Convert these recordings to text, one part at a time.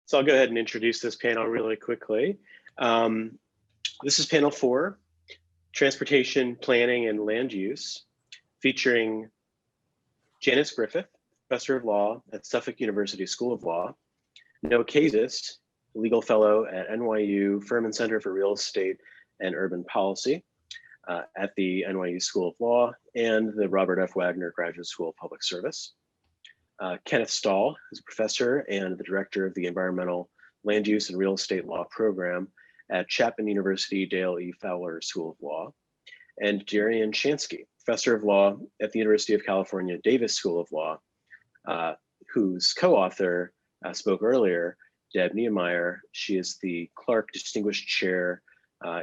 So I'll go ahead and introduce this panel really quickly. This is panel 4, Transportation, Planning, and Land Use, featuring Janice Griffith, Professor of Law at Suffolk University School of Law, Noah Kazis, Legal Fellow at NYU Furman Center for Real Estate and Urban Policy at the NYU School of Law, and the Robert F. Wagner Graduate School of Public Service. Kenneth Stahl is a professor and the director of the Environmental Land Use and Real Estate Law program at Chapman University Dale E. Fowler School of Law, and Darien Shanske, professor of law at the University of California Davis School of Law, whose co-author spoke earlier, Deb Niemeier. She is the Clark Distinguished Chair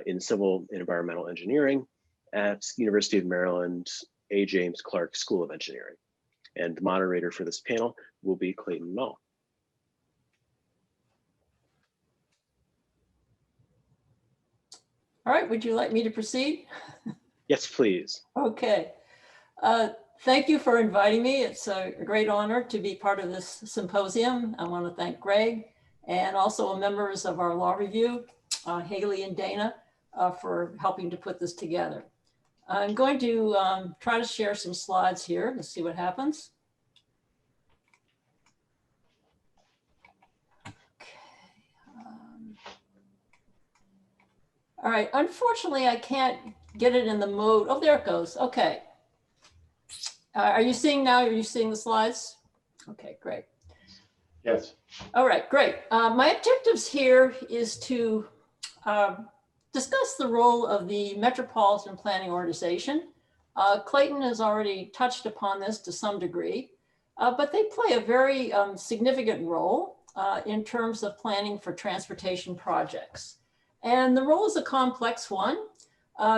in Civil and Environmental Engineering at University of Maryland A. James Clark School of Engineering. And the moderator for this panel will be Clayton Mull. All right, would you like me to proceed? Yes, please. Okay. Thank you for inviting me. It's a great honor to be part of this symposium. I want to thank Greg and also members of our law review, Haley and Dana, for helping to put this together. I'm going to try to share some slides here. Let's see what happens. All right, unfortunately, I can't get it in the mode. Oh, there it goes. Okay. Are you seeing now? Are you seeing the slides? Okay, great. Yes. All right, great. My objectives here is to discuss the role of the Metropolitan Planning Organization. Clayton has already touched upon this to some degree, but they play a very significant role in terms of planning for transportation projects. And the role is a complex one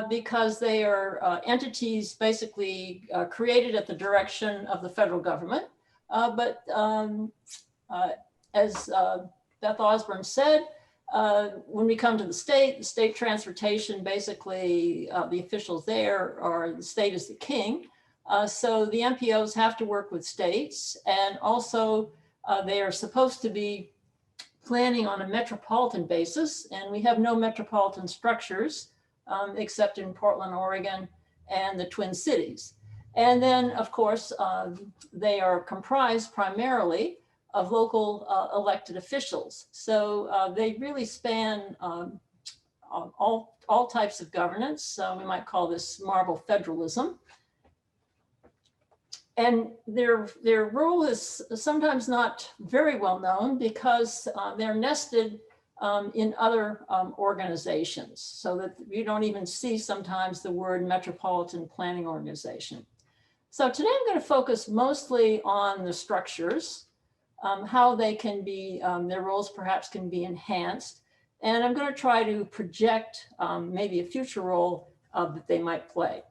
because they are entities basically created at the direction of the federal government. But as Beth Osborne said, when we come to the state transportation, basically the officials there are, the state is the king. So the MPOs have to work with states, and also they are supposed to be planning on a metropolitan basis, and we have no metropolitan structures except in Portland, Oregon, and the Twin Cities. And then, of course, they are comprised primarily of local elected officials. So they really span all types of governance. We might call this marble federalism. And their role is sometimes not very well known because they're nested in other organizations, so that you don't even see sometimes the word Metropolitan Planning Organization. So today I'm going to focus mostly on the structures, how they can be, their roles perhaps can be enhanced. And I'm going to try to project maybe a future role that they might play.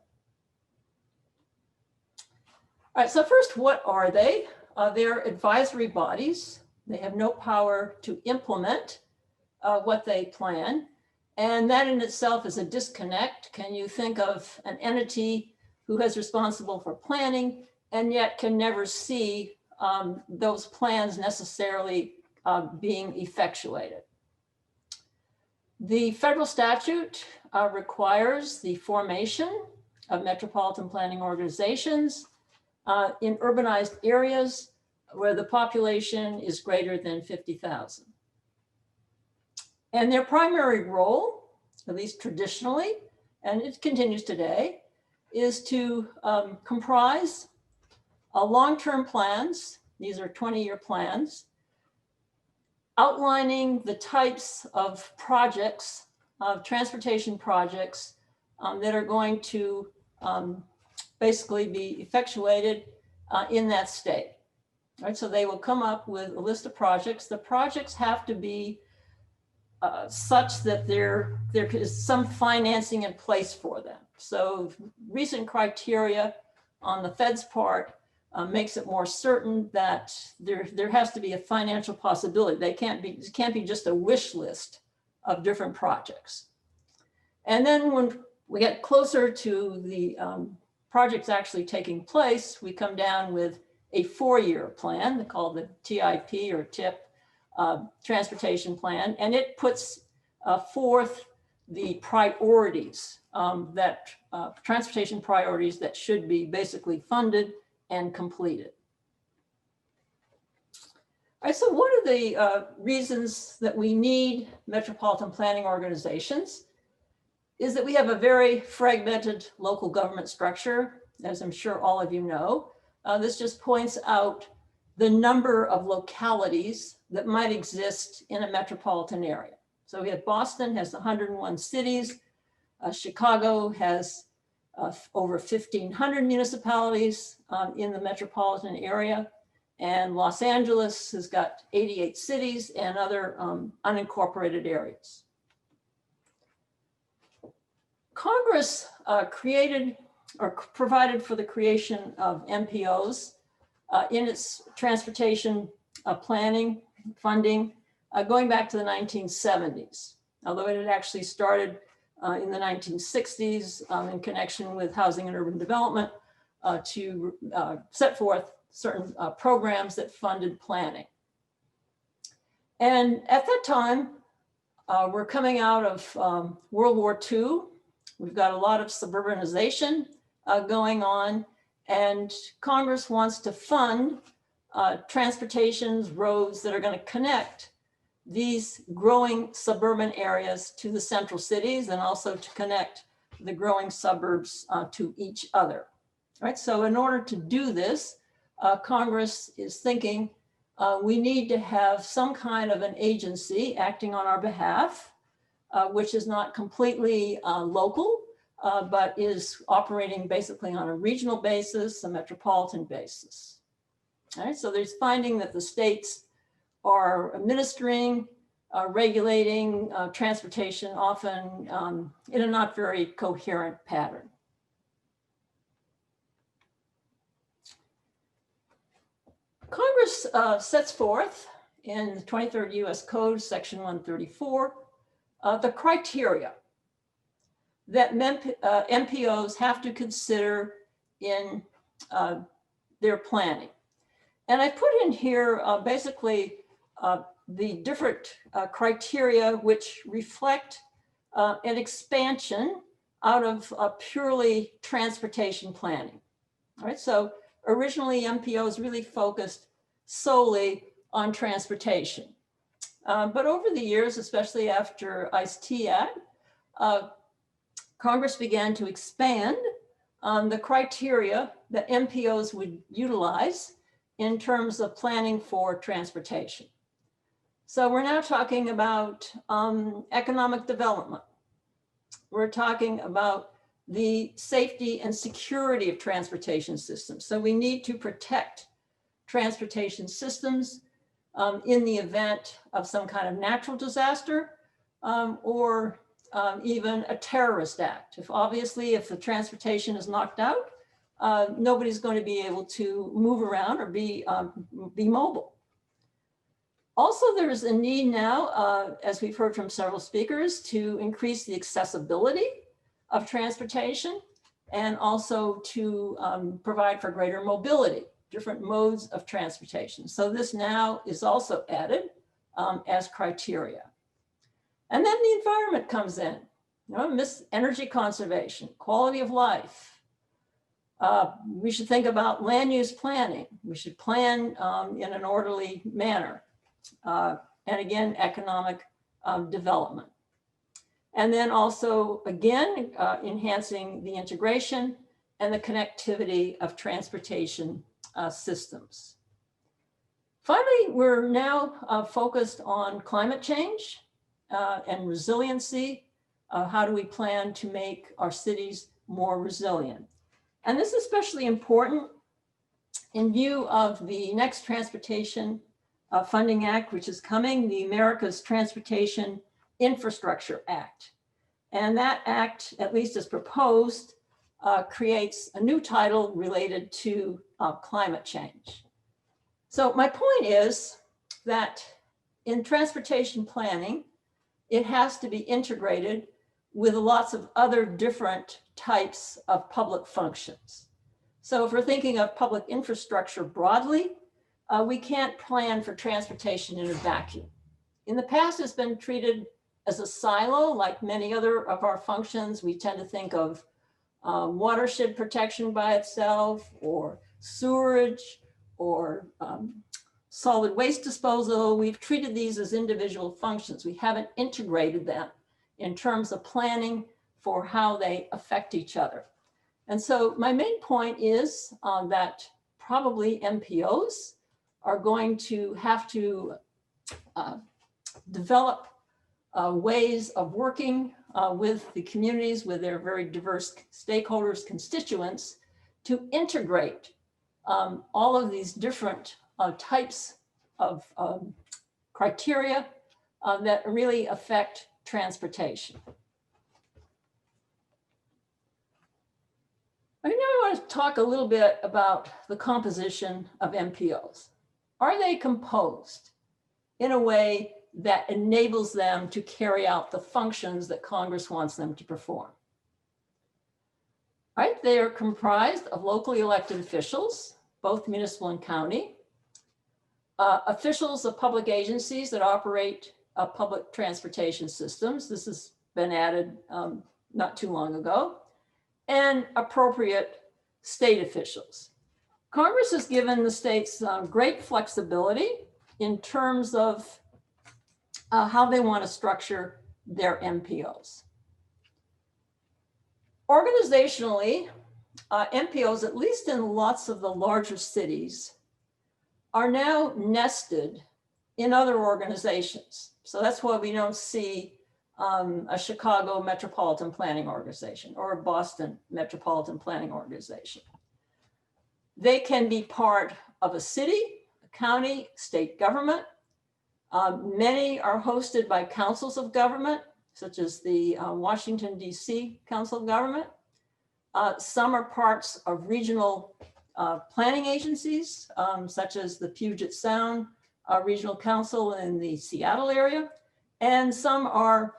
All right, so first, what are they? They're advisory bodies. They have no power to implement what they plan. And that in itself is a disconnect. Can you think of an entity who is responsible for planning and yet can never see those plans necessarily being effectuated? The federal statute requires the formation of metropolitan planning organizations in urbanized areas where the population is greater than 50,000. And their primary role, at least traditionally, and it continues today, is to comprise long-term plans. These are 20-year plans, outlining the types of projects, of transportation projects that are going to basically be effectuated in that state. Right, so they will come up with a list of projects. The projects have to be such that there is some financing in place for them. So recent criteria on the Fed's part makes it more certain that there has to be a financial possibility. It can't be just a wish list of different projects. And then when we get closer to the projects actually taking place, we come down with a 4-year plan called the TIP or TIP, transportation plan, and it puts forth the priorities transportation priorities that should be basically funded and completed. All right, so what are the reasons that we need metropolitan planning organizations? Is that we have a very fragmented local government structure, as I'm sure all of you know. This just points out the number of localities that might exist in a metropolitan area. So we have Boston has 101 cities. Chicago has over 1,500 municipalities in the metropolitan area. And Los Angeles has got 88 cities and other unincorporated areas. Congress created or provided for the creation of MPOs in its transportation planning funding going back to the 1970s, although it had actually started in the 1960s in connection with housing and urban development to set forth certain programs that funded planning. And at that time, we're coming out of World War II. We've got a lot of suburbanization going on, and Congress wants to fund transportations, roads that are going to connect these growing suburban areas to the central cities, and also to connect the growing suburbs to each other. All right, so in order to do this, Congress is thinking we need to have some kind of an agency acting on our behalf, which is not completely local, but is operating basically on a regional basis, a metropolitan basis. All right, so there's finding that the states are administering, regulating transportation, often in a not very coherent pattern. Congress sets forth in the 23rd US Code, Section 134, the criteria that MPOs have to consider in their planning. And I put in here basically the different criteria which reflect an expansion out of purely transportation planning. All right, so originally MPOs really focused solely on transportation. But over the years, especially after Ice-T Act, Congress began to expand the criteria that MPOs would utilize in terms of planning for transportation. So we're now talking about economic development. We're talking about the safety and security of transportation systems. So we need to protect transportation systems in the event of some kind of natural disaster or even a terrorist act. If the transportation is knocked out, nobody's going to be able to move around or be mobile. Also, there's a need now, as we've heard from several speakers, to increase the accessibility of transportation and also to provide for greater mobility, different modes of transportation. So this now is also added as criteria. And then the environment comes in, energy conservation, quality of life. We should think about land use planning. We should plan in an orderly manner. And again, economic development. And then also, again, enhancing the integration and the connectivity of transportation systems. Finally, we're now focused on climate change and resiliency. How do we plan to make our cities more resilient? And this is especially important in view of the next Transportation Funding Act, which is coming, the America's Transportation Infrastructure Act. And that act, at least as proposed, creates a new title related to climate change. So my point is that in transportation planning, it has to be integrated with lots of other different types of public functions. So if we're thinking of public infrastructure broadly, we can't plan for transportation in a vacuum. In the past, it's been treated as a silo, like many other of our functions. We tend to think of watershed protection by itself, or sewerage, or solid waste disposal. We've treated these as individual functions. We haven't integrated them in terms of planning for how they affect each other. And so my main point is that probably MPOs are going to have to develop ways of working with the communities, with their very diverse stakeholders, constituents, to integrate all of these different types of criteria that really affect transportation. I now want to talk a little bit about the composition of MPOs. Are they composed in a way that enables them to carry out the functions that Congress wants them to perform? Right, they are comprised of locally elected officials, both municipal and county, officials of public agencies that operate public transportation systems. This has been added not too long ago, and appropriate state officials. Congress has given the states great flexibility in terms of how they want to structure their MPOs. Organizationally, MPOs, at least in lots of the larger cities, are now nested in other organizations. So that's why we don't see a Chicago Metropolitan Planning Organization or a Boston Metropolitan Planning Organization. They can be part of a city, a county, state government. Many are hosted by councils of government, such as the Washington, D.C. Council of Government. Some are parts of regional planning agencies, such as the Puget Sound Regional Council in the Seattle area. And some are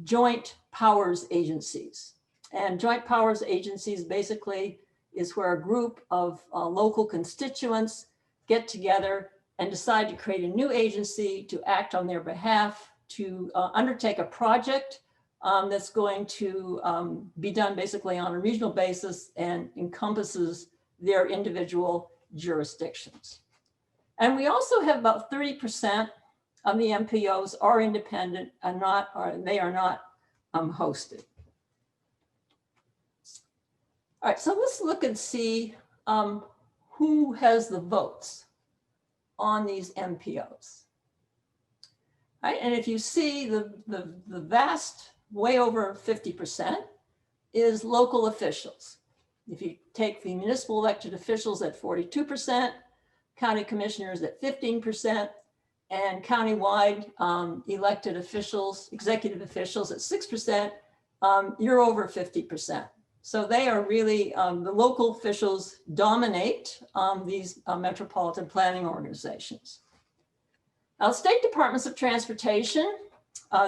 joint powers agencies. And joint powers agencies basically is where a group of local constituents get together and decide to create a new agency to act on their behalf, to undertake a project that's going to be done basically on a regional basis and encompasses their individual jurisdictions. And we also have about 30% of the MPOs are independent and they are not hosted. All right, so let's look and see who has the votes on these MPOs. Right, and if you see the vast, way over 50% is local officials. If you take the municipal elected officials at 42%, county commissioners at 15%, and countywide elected officials, executive officials at 6%, you're over 50%. So they are really, the local officials dominate these metropolitan planning organizations. Now, state departments of transportation,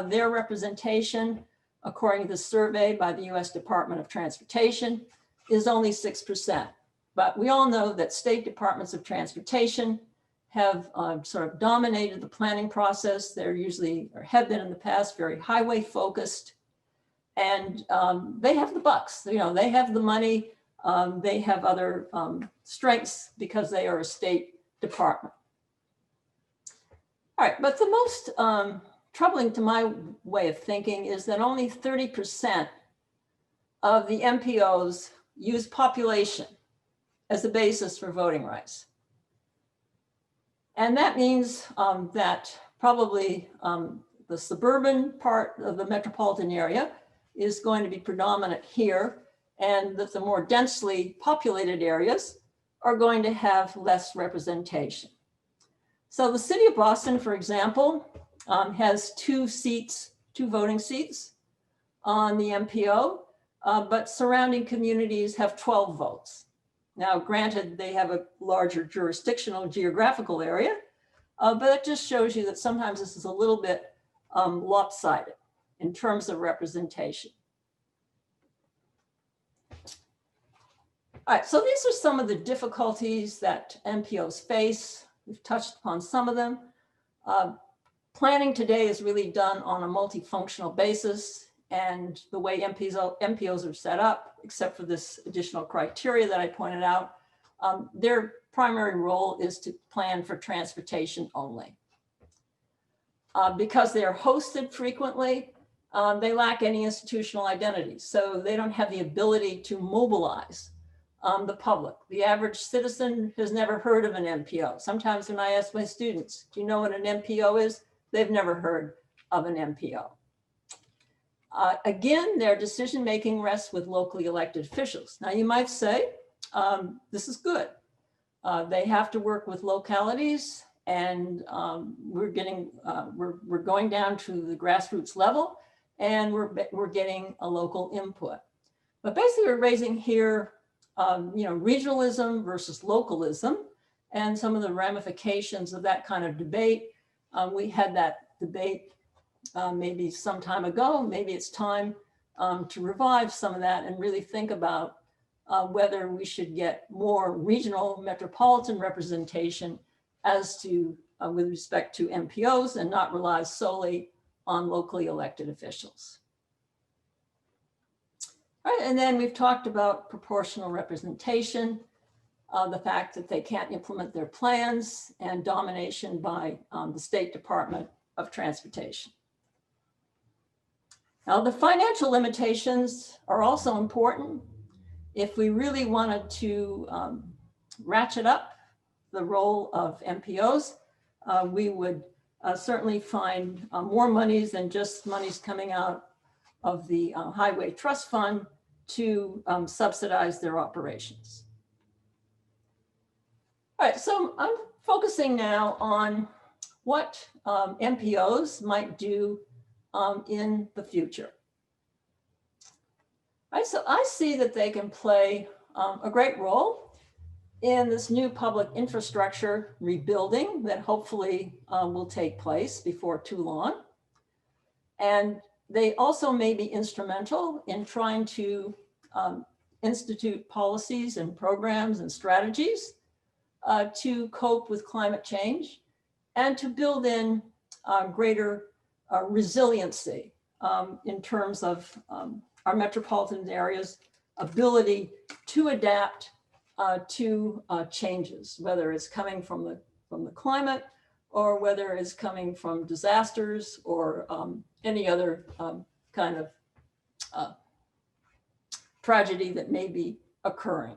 their representation, according to the survey by the US Department of Transportation, is only 6%. But we all know that state departments of transportation have sort of dominated the planning process. They're usually, or have been in the past, very highway focused. And they have the bucks, you know, they have the money, they have other strengths because they are a state department. All right, but the most troubling to my way of thinking is that only 30% of the MPOs use population as a basis for voting rights. And that means that probably the suburban part of the metropolitan area is going to be predominant here, and that the more densely populated areas are going to have less representation. So the city of Boston, for example, has two voting seats on the MPO, but surrounding communities have 12 votes. Now, granted, they have a larger jurisdictional geographical area, but it just shows you that sometimes this is a little bit lopsided in terms of representation. All right, so these are some of the difficulties that MPOs face. We've touched upon some of them. Planning today is really done on a multifunctional basis, and the way MPOs are set up, except for this additional criteria that I pointed out, their primary role is to plan for transportation only. Because they are hosted frequently, they lack any institutional identity, so they don't have the ability to mobilize the public. The average citizen has never heard of an MPO. Sometimes when I ask my students, do you know what an MPO is? They've never heard of an MPO. Again, their decision-making rests with locally elected officials. Now you might say, this is good. They have to work with localities, and we're going down to the grassroots level, and we're getting a local input. But basically we're raising here regionalism versus localism and some of the ramifications of that kind of debate. We had that debate maybe some time ago. Maybe it's time to revive some of that and really think about whether we should get more regional metropolitan representation as to with respect to MPOs and not rely solely on locally elected officials. All right, and then we've talked about proportional representation, the fact that they can't implement their plans, and domination by the State Department of Transportation. Now, the financial limitations are also important. If we really wanted to ratchet up the role of MPOs, we would certainly find more monies than just monies coming out of the Highway Trust Fund to subsidize their operations. All right, so I'm focusing now on what MPOs might do in the future. All right, so I see that they can play a great role in this new public infrastructure rebuilding that hopefully will take place before too long. And they also may be instrumental in trying to institute policies and programs and strategies to cope with climate change and to build in greater resiliency in terms of our metropolitan areas' ability to adapt to changes, whether it's coming from the climate or whether it's coming from disasters or any other kind of tragedy that may be occurring.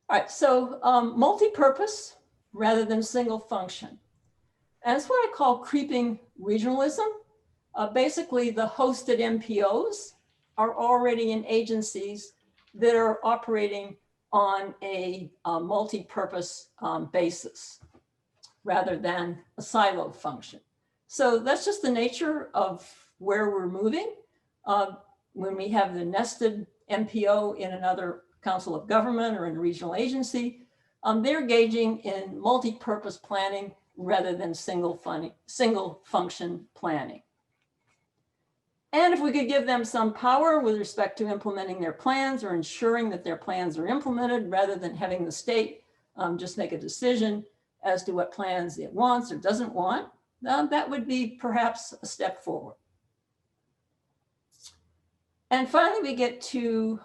All right, so multi-purpose rather than single function. And it's what I call creeping regionalism. Basically, the hosted MPOs are already in agencies that are operating on a multi-purpose basis rather than a silo function. So that's just the nature of where we're moving. When we have the nested MPO in another council of government or in a regional agency, they're engaging in multi-purpose planning rather than single function planning. And if we could give them some power with respect to implementing their plans or ensuring that their plans are implemented rather than having the state just make a decision as to what plans it wants or doesn't want, that would be perhaps a step forward. And finally, we get to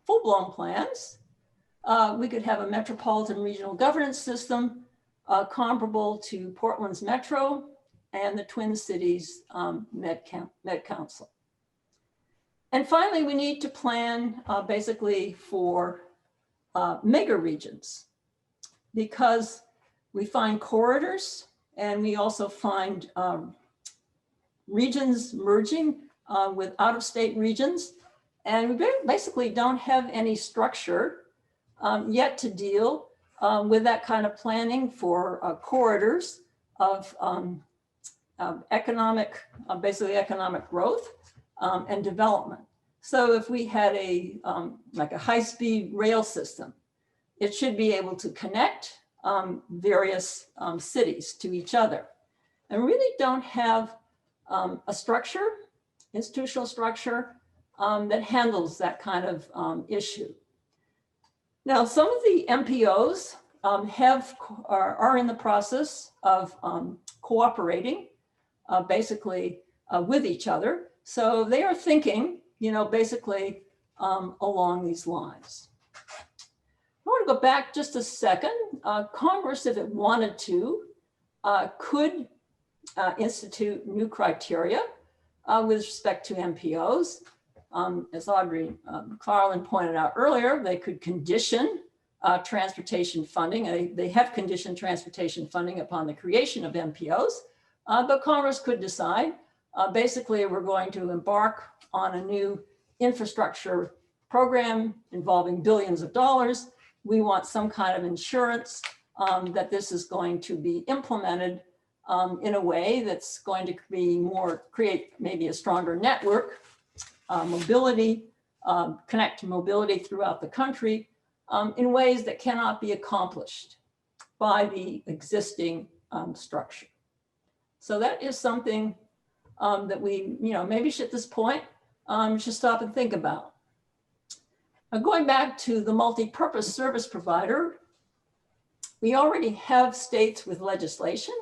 full-blown plans. We could have a metropolitan regional governance system comparable to Portland's Metro and the Twin Cities Med Council. And finally, we need to plan basically for mega regions, because we find corridors and we also find regions merging with out-of-state regions. And we basically don't have any structure yet to deal with that kind of planning for corridors of basically economic growth and development. So if we had like a high-speed rail system, it should be able to connect various cities to each other. And really don't have a structure, institutional structure, that handles that kind of issue. Now, some of the MPOs are in the process of cooperating basically with each other. So they are thinking, basically along these lines. I want to go back just a second. Congress, if it wanted to, could institute new criteria with respect to MPOs. As Audrey Carlin pointed out earlier, they could condition transportation funding. They have conditioned transportation funding upon the creation of MPOs, but Congress could decide, basically, we're going to embark on a new infrastructure program involving billions of dollars. We want some kind of insurance that this is going to be implemented in a way that's going to be create maybe a stronger network, mobility, connect mobility throughout the country in ways that cannot be accomplished by the existing structure. So that is something that we, maybe at this point should stop and think about. Going back to the multi-purpose service provider, we already have states with legislation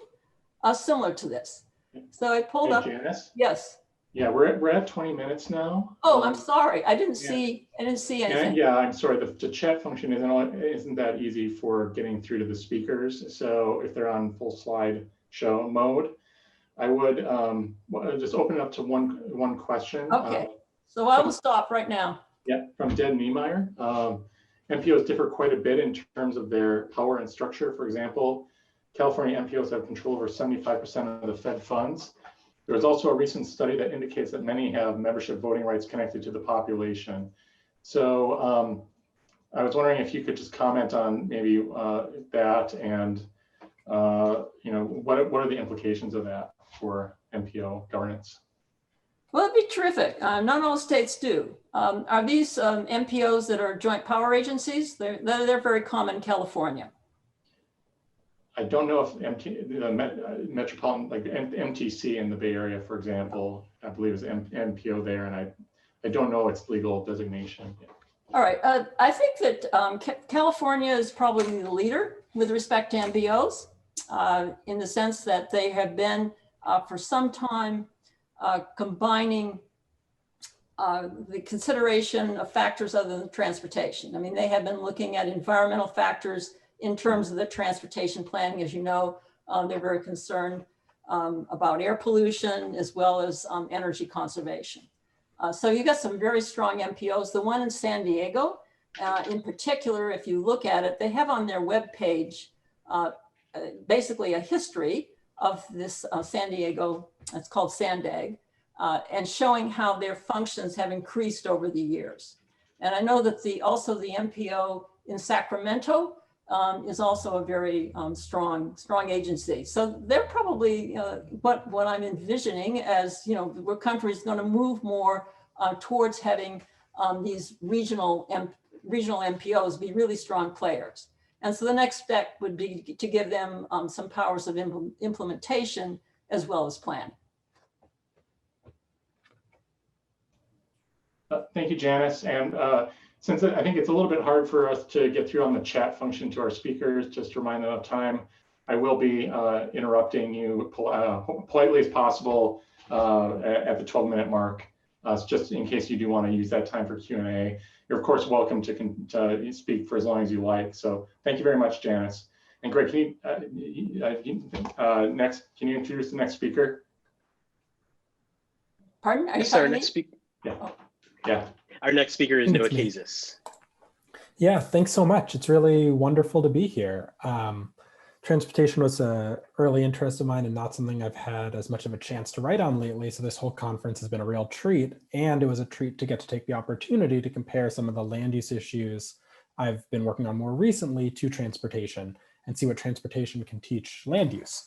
similar to this. So I pulled up. Janice? Yes. Yeah, we're at 20 minutes now. Oh, I'm sorry. I didn't see anything. Yeah, I'm sorry. The chat function isn't that easy for getting through to the speakers. So if they're on full slide show mode, I would just open it up to one question. Okay. So I will stop right now. Yeah, from Deb Niemeier. MPOs differ quite a bit in terms of their power and structure. For example, California MPOs have control over 75% of the Fed funds. There was also a recent study that indicates that many have membership voting rights connected to the population. So I was wondering if you could just comment on maybe that and what are the implications of that for MPO governance? Well, that'd be terrific. Not all states do. Are these MPOs that are joint power agencies? They're very common in California. I don't know if Metropolitan, like MTC in the Bay Area, for example, I believe is MPO there, and I don't know its legal designation. All right, I think that California is probably the leader with respect to MPOs in the sense that they have been for some time combining the consideration of factors other than transportation. I mean, they have been looking at environmental factors in terms of the transportation planning. As you know, they're very concerned about air pollution as well as energy conservation. So you got some very strong MPOs. The one in San Diego, in particular, if you look at it, they have on their webpage basically a history of this San Diego, it's called Sandag, and showing how their functions have increased over the years. And I know that also the MPO in Sacramento is also a very strong agency. So they're probably what I'm envisioning as, where countries going to move more towards having these regional MPOs be really strong players. And so the next step would be to give them some powers of implementation as well as plan. Thank you, Janice. And since I think it's a little bit hard for us to get through on the chat function to our speakers, just to remind them of time, I will be interrupting you politely as possible at the 12-minute mark, just in case you do want to use that time for Q&A. You're of course welcome to speak for as long as you like. So thank you very much, Janice. And Greg, can you introduce the next speaker? Pardon? Yes, our next speaker. Yeah. Yeah. Our next speaker is Noah Kazis. Yeah, thanks so much. It's really wonderful to be here. Transportation was an early interest of mine and not something I've had as much of a chance to write on lately. So this whole conference has been a real treat. And it was a treat to get to take the opportunity to compare some of the land use issues I've been working on more recently to transportation and see what transportation can teach land use.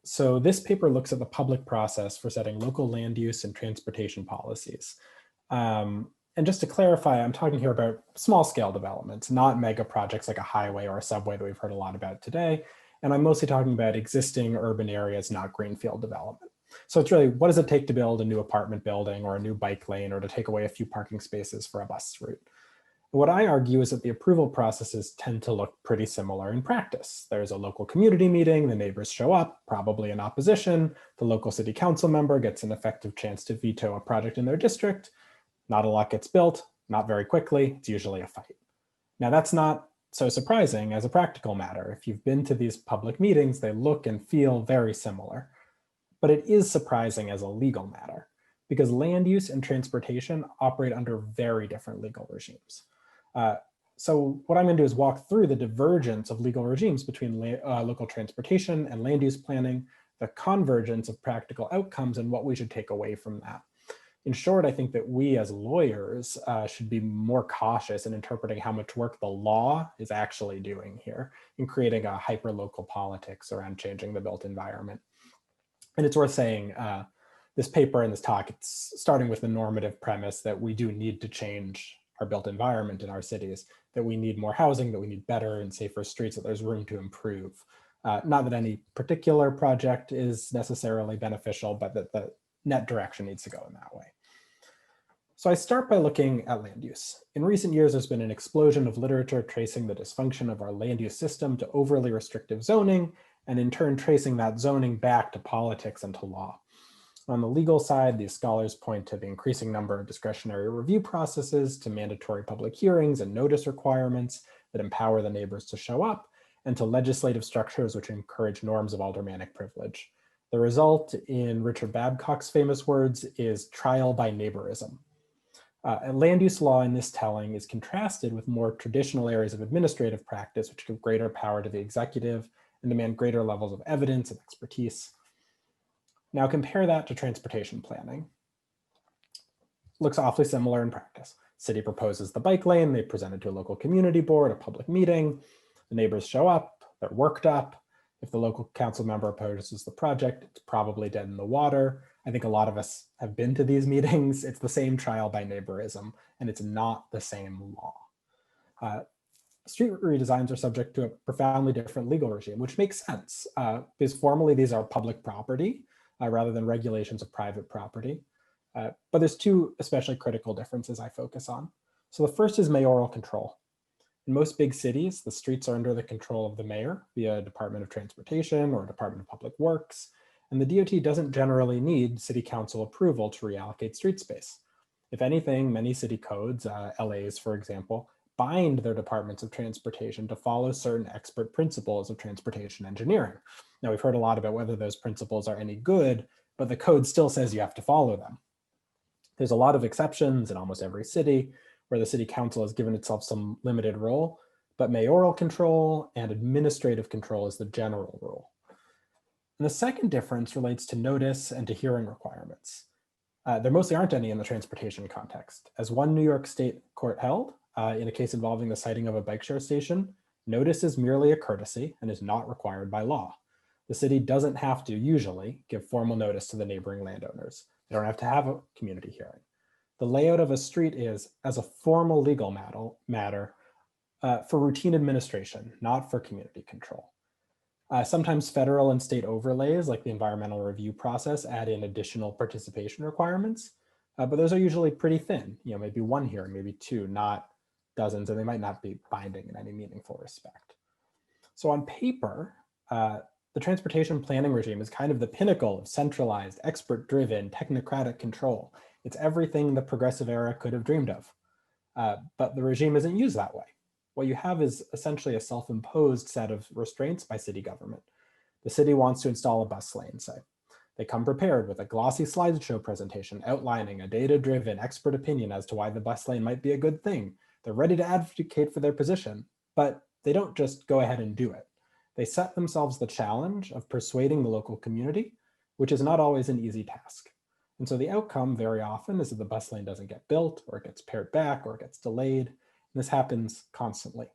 So this paper looks at the public process for setting local land use and transportation policies. And just to clarify, I'm talking here about small scale developments, not mega projects like a highway or a subway that we've heard a lot about today. And I'm mostly talking about existing urban areas, not greenfield development. So it's really, what does it take to build a new apartment building or a new bike lane or to take away a few parking spaces for a bus route? What I argue is that the approval processes tend to look pretty similar in practice. There's a local community meeting, the neighbors show up, probably in opposition, the local city council member gets an effective chance to veto a project in their district, not a lot gets built, not very quickly, it's usually a fight. Now that's not so surprising as a practical matter. If you've been to these public meetings, they look and feel very similar. But it is surprising as a legal matter because land use and transportation operate under very different legal regimes. So what I'm going to do is walk through the divergence of legal regimes between local transportation and land use planning, the convergence of practical outcomes, and what we should take away from that. In short, I think that we as lawyers should be more cautious in interpreting how much work the law is actually doing here in creating a hyper-local politics around changing the built environment. And it's worth saying this paper and this talk, it's starting with the normative premise that we do need to change our built environment in our cities, that we need more housing, that we need better and safer streets, that there's room to improve. Not that any particular project is necessarily beneficial, but that the net direction needs to go in that way. So I start by looking at land use. In recent years, there's been an explosion of literature tracing the dysfunction of our land use system to overly restrictive zoning, and in turn tracing that zoning back to politics and to law. On the legal side, these scholars point to the increasing number of discretionary review processes, to mandatory public hearings and notice requirements that empower the neighbors to show up, and to legislative structures which encourage norms of aldermanic privilege. The result, in Richard Babcock's famous words, is trial by neighborism. And land use law in this telling is contrasted with more traditional areas of administrative practice, which give greater power to the executive and demand greater levels of evidence and expertise. Now compare that to transportation planning. Looks awfully similar in practice. City proposes the bike lane, they present it to a local community board, a public meeting, the neighbors show up, they're worked up. If the local council member opposes the project, it's probably dead in the water. I think a lot of us have been to these meetings. It's the same trial by neighborism, and it's not the same law. Street redesigns are subject to a profoundly different legal regime, which makes sense because formally these are public property rather than regulations of private property. But there's two especially critical differences I focus on. So the first is mayoral control. In most big cities, the streets are under the control of the mayor via Department of Transportation or Department of Public Works, and the DOT doesn't generally need city council approval to reallocate street space. If anything, many city codes, LA's for example, bind their departments of transportation to follow certain expert principles of transportation engineering. Now, we've heard a lot about whether those principles are any good, but the code still says you have to follow them. There's a lot of exceptions in almost every city where the city council has given itself some limited role, but mayoral control and administrative control is the general rule. And the second difference relates to notice and to hearing requirements. There mostly aren't any in the transportation context. As one New York State court held, in a case involving the siting of a bike share station, notice is merely a courtesy and is not required by law. The city doesn't have to usually give formal notice to the neighboring landowners. They don't have to have a community hearing. The layout of a street is, as a formal legal matter, for routine administration, not for community control. Sometimes federal and state overlays, like the environmental review process, add in additional participation requirements, but those are usually pretty thin. Maybe one hearing, maybe two, not dozens, and they might not be binding in any meaningful respect. So on paper, the transportation planning regime is kind of the pinnacle of centralized, expert-driven, technocratic control. It's everything the progressive era could have dreamed of. But the regime isn't used that way. What you have is essentially a self-imposed set of restraints by city government. The city wants to install a bus lane, say. They come prepared with a glossy slideshow presentation outlining a data-driven expert opinion as to why the bus lane might be a good thing. They're ready to advocate for their position, but they don't just go ahead and do it. They set themselves the challenge of persuading the local community, which is not always an easy task. And so the outcome very often is that the bus lane doesn't get built, or it gets pared back, or it gets delayed. And this happens constantly.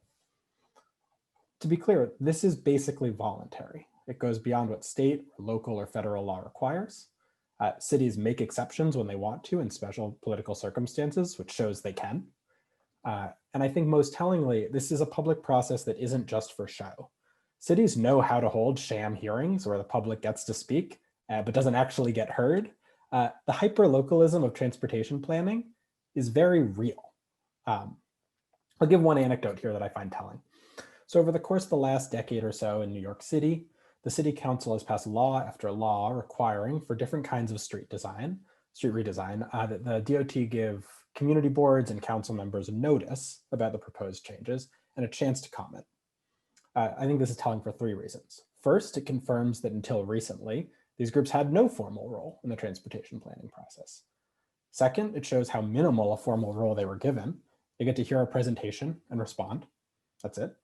To be clear, this is basically voluntary. It goes beyond what state, or local, or federal law requires. Cities make exceptions when they want to in special political circumstances, which shows they can. And I think most tellingly, this is a public process that isn't just for show. Cities know how to hold sham hearings where the public gets to speak, but doesn't actually get heard. The hyper-localism of transportation planning is very real. I'll give one anecdote here that I find telling. So over the course of the last decade or so in New York City, the city council has passed law after law requiring for different kinds of street redesign, that the DOT give community boards and council members a notice about the proposed changes and a chance to comment. I think this is telling for 3 reasons. First, it confirms that until recently, these groups had no formal role in the transportation planning process. Second, it shows how minimal a formal role they were given. They get to hear a presentation and respond. That's it.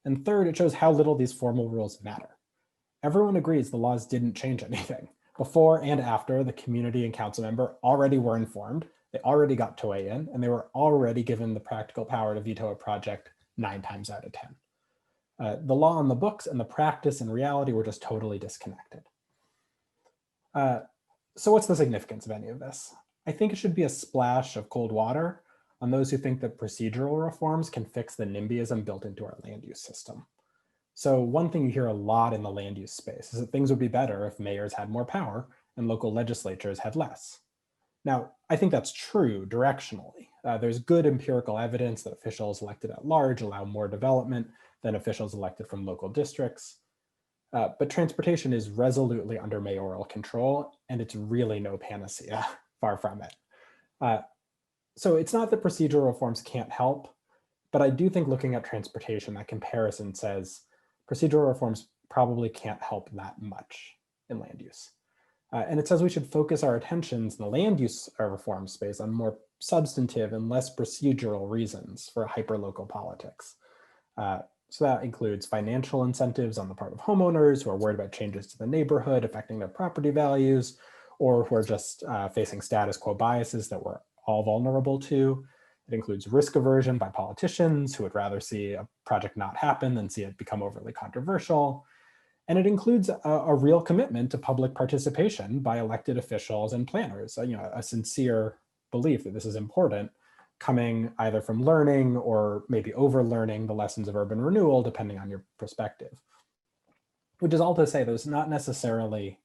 And third, it shows how little these formal rules matter. Everyone agrees the laws didn't change anything. Before and after, the community and council member already were informed, they already got to weigh in, and they were already given the practical power to veto a project 9 times out of 10. The law on the books and the practice and reality were just totally disconnected. So what's the significance of any of this? I think it should be a splash of cold water on those who think that procedural reforms can fix the NIMBYism built into our land use system. So one thing you hear a lot in the land use space is that things would be better if mayors had more power and local legislatures had less. Now, I think that's true directionally. There's good empirical evidence that officials elected at large allow more development than officials elected from local districts. But transportation is resolutely under mayoral control, and it's really no panacea, far from it. So it's not that procedural reforms can't help, but I do think looking at transportation, that comparison says procedural reforms probably can't help that much in land use. And it says we should focus our attentions in the land use reform space on more substantive and less procedural reasons for hyperlocal politics. So that includes financial incentives on the part of homeowners who are worried about changes to the neighborhood affecting their property values, or who are just facing status quo biases that we're all vulnerable to. It includes risk aversion by politicians who would rather see a project not happen than see it become overly controversial. And it includes a real commitment to public participation by elected officials and planners, a sincere belief that this is important, coming either from learning or maybe over-learning the lessons of urban renewal, depending on your perspective. Which is all to say there's not necessarily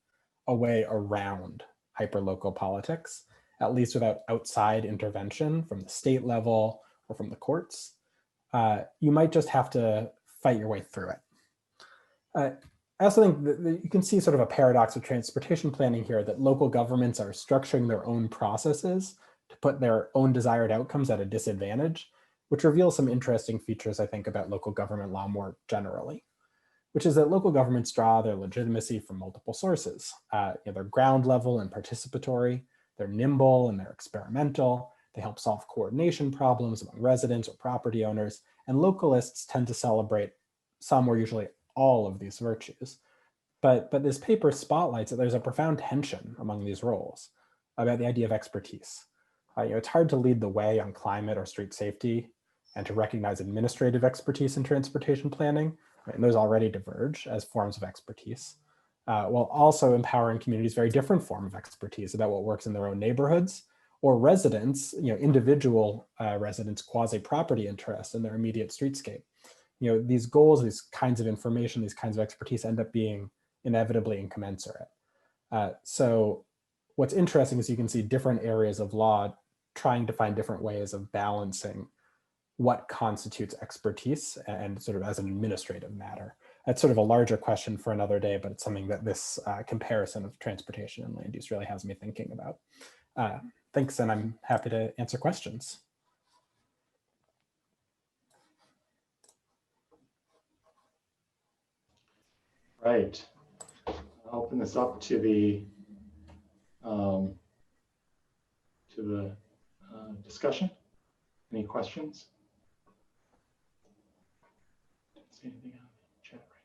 a way around hyperlocal politics, at least without outside intervention from the state level or from the courts. You might just have to fight your way through it. I also think that you can see sort of a paradox of transportation planning here, that local governments are structuring their own processes to put their own desired outcomes at a disadvantage, which reveals some interesting features, I think, about local government law more generally, which is that local governments draw their legitimacy from multiple sources. They're ground level and participatory, they're nimble and they're experimental, they help solve coordination problems among residents or property owners, and localists tend to celebrate some or usually all of these virtues. But this paper spotlights that there's a profound tension among these roles about the idea of expertise. It's hard to lead the way on climate or street safety and to recognize administrative expertise in transportation planning, right? And those already diverge as forms of expertise, while also empowering communities very different form of expertise about what works in their own neighborhoods, or residents, individual residents' quasi-property interests in their immediate streetscape. These goals, these kinds of information, these kinds of expertise end up being inevitably incommensurate. So what's interesting is you can see different areas of law trying to find different ways of balancing what constitutes expertise and sort of as an administrative matter. That's sort of a larger question for another day, but it's something that this comparison of transportation and land use really has me thinking about. Thanks, and I'm happy to answer questions. Right. I'll open this up to the discussion. Any questions? Didn't see anything on the chat right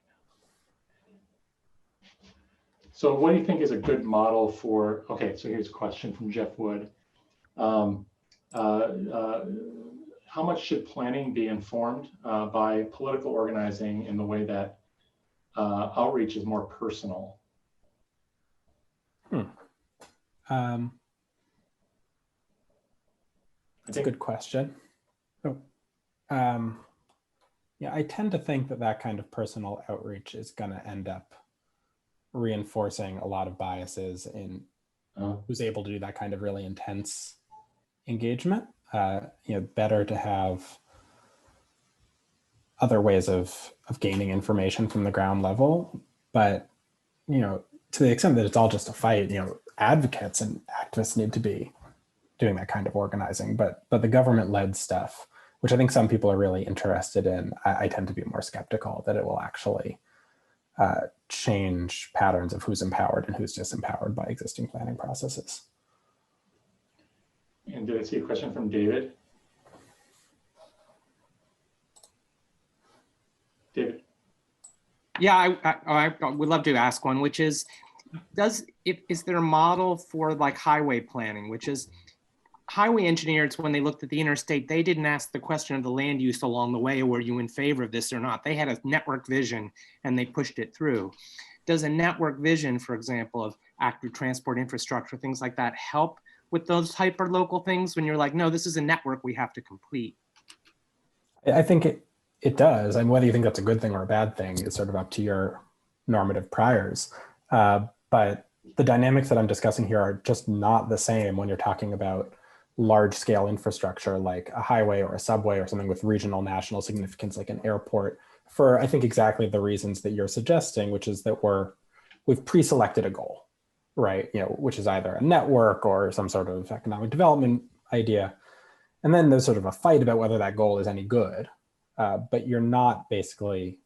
now. So what do you think is a good model for, okay, so here's a question from Jeff Wood. How much should planning be informed by political organizing in the way that outreach is more personal? That's a good question. Yeah, I tend to think that that kind of personal outreach is going to end up reinforcing a lot of biases in who's able to do that kind of really intense engagement. Better to have other ways of gaining information from the ground level. But, to the extent that it's all just a fight, advocates and activists need to be doing that kind of organizing. But the government-led stuff, which I think some people are really interested in, I tend to be more skeptical that it will actually change patterns of who's empowered and who's disempowered by existing planning processes. And did I see a question from David? David. Yeah, I would love to ask one, which is, is there a model for like highway planning, which is highway engineers, when they looked at the interstate, they didn't ask the question of the land use along the way, were you in favor of this or not? They had a network vision and they pushed it through. Does a network vision, for example, of active transport infrastructure, things like that, help with those hyper-local things when you're like, no, this is a network we have to complete? I think it does. And whether you think that's a good thing or a bad thing is sort of up to your normative priors. But the dynamics that I'm discussing here are just not the same when you're talking about large scale infrastructure like a highway or a subway or something with regional national significance like an airport, for I think exactly the reasons that you're suggesting, which is that we've pre-selected a goal, right? Which is either a network or some sort of economic development idea. And then there's sort of a fight about whether that goal is any good, but you're not basically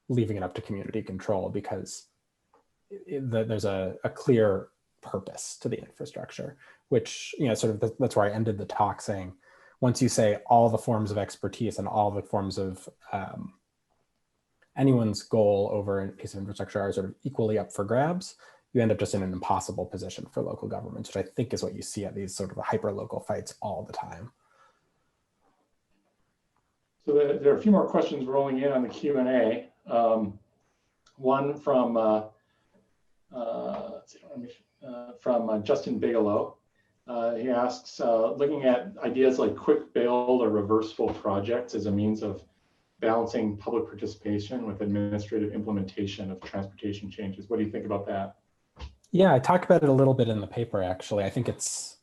leaving it up to community control because there's a clear purpose to the infrastructure, which, that's where I ended the talk saying, once you say all the forms of expertise and all the forms of anyone's goal over a piece of infrastructure are sort of equally up for grabs, you end up just in an impossible position for local governments, which I think is what you see at these sort of hyper-local fights all the time. So there are a few more questions rolling in on the Q&A. One from Justin Bigelow. He asks, looking at ideas like quick build or reversible projects as a means of balancing public participation with administrative implementation of transportation changes. What do you think about that? Yeah, I talk about it a little bit in the paper, actually. I think it's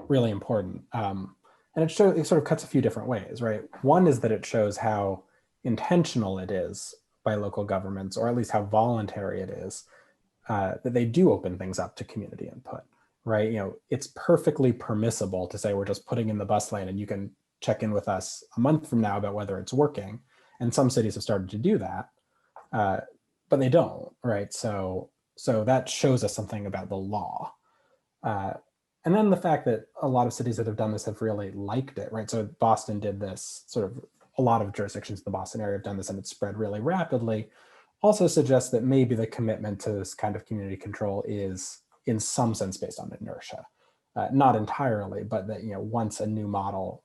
really important. And it sort of cuts a few different ways, right? One is that it shows how intentional it is by local governments, or at least how voluntary it is, that they do open things up to community input, right? It's perfectly permissible to say we're just putting in the bus lane and you can check in with us a month from now about whether it's working. And some cities have started to do that, but they don't, right? So that shows us something about the law. And then the fact that a lot of cities that have done this have really liked it, right? So Boston did this, sort of a lot of jurisdictions in the Boston area have done this and it's spread really rapidly, also suggests that maybe the commitment to this kind of community control is in some sense based on inertia. Not entirely, but that, once a new model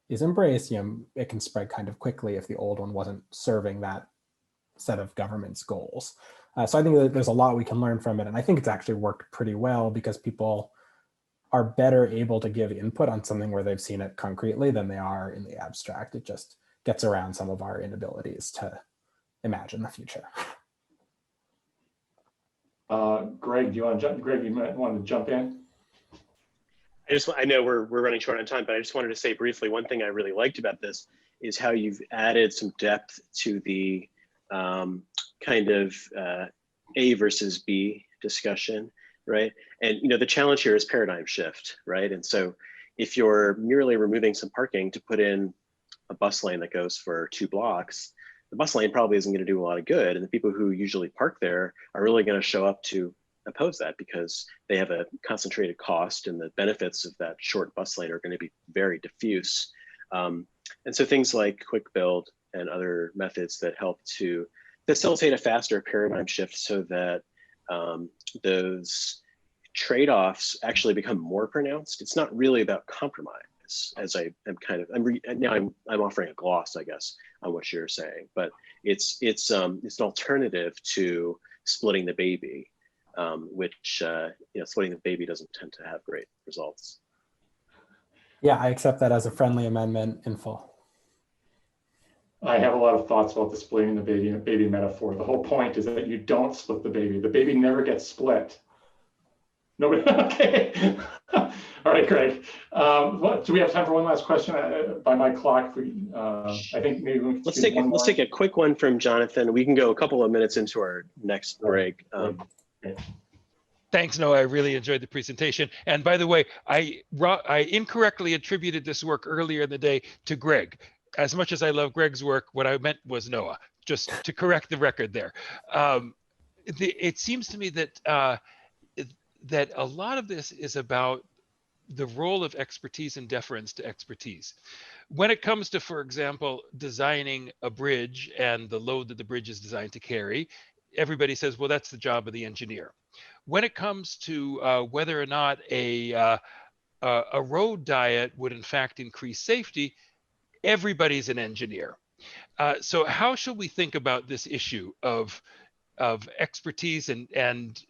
is embraced, it can spread kind of quickly if the old one wasn't serving that set of government's goals. So I think that there's a lot we can learn from it. And I think it's actually worked pretty well because people are better able to give input on something where they've seen it concretely than they are in the abstract. It just gets around some of our inabilities to imagine the future. Greg, do you want to jump? Greg, you might want to jump in. I know we're running short on time, but I just wanted to say briefly, one thing I really liked about this is how you've added some depth to the kind of A versus B discussion, right? And the challenge here is paradigm shift, right? And so if you're merely removing some parking to put in a bus lane that goes for 2 blocks, the bus lane probably isn't going to do a lot of good. And the people who usually park there are really going to show up to oppose that because they have a concentrated cost and the benefits of that short bus lane are going to be very diffuse. And so things like quick build and other methods that help to facilitate a faster paradigm shift so that those trade-offs actually become more pronounced. It's not really about compromise, as I am I'm offering a gloss, I guess, on what you're saying, but it's an alternative to splitting the baby, which splitting the baby doesn't tend to have great results. Yeah, I accept that as a friendly amendment in full. I have a lot of thoughts about the splitting the baby metaphor. The whole point is that you don't split the baby. The baby never gets split. Nobody, okay. All right, Greg. Do we have time for one last question? By my clock, I think maybe we can let's take a quick one from Jonathan. We can go a couple of minutes into our next break. Okay. Thanks, Noah. I really enjoyed the presentation. And by the way, I incorrectly attributed this work earlier in the day to Greg. As much as I love Greg's work, what I meant was Noah, just to correct the record there. It seems to me that that a lot of this is about the role of expertise and deference to expertise. When it comes to, for example, designing a bridge and the load that the bridge is designed to carry, everybody says, well, that's the job of the engineer. When it comes to whether or not a road diet would in fact increase safety, everybody's an engineer. So how should we think about this issue of expertise and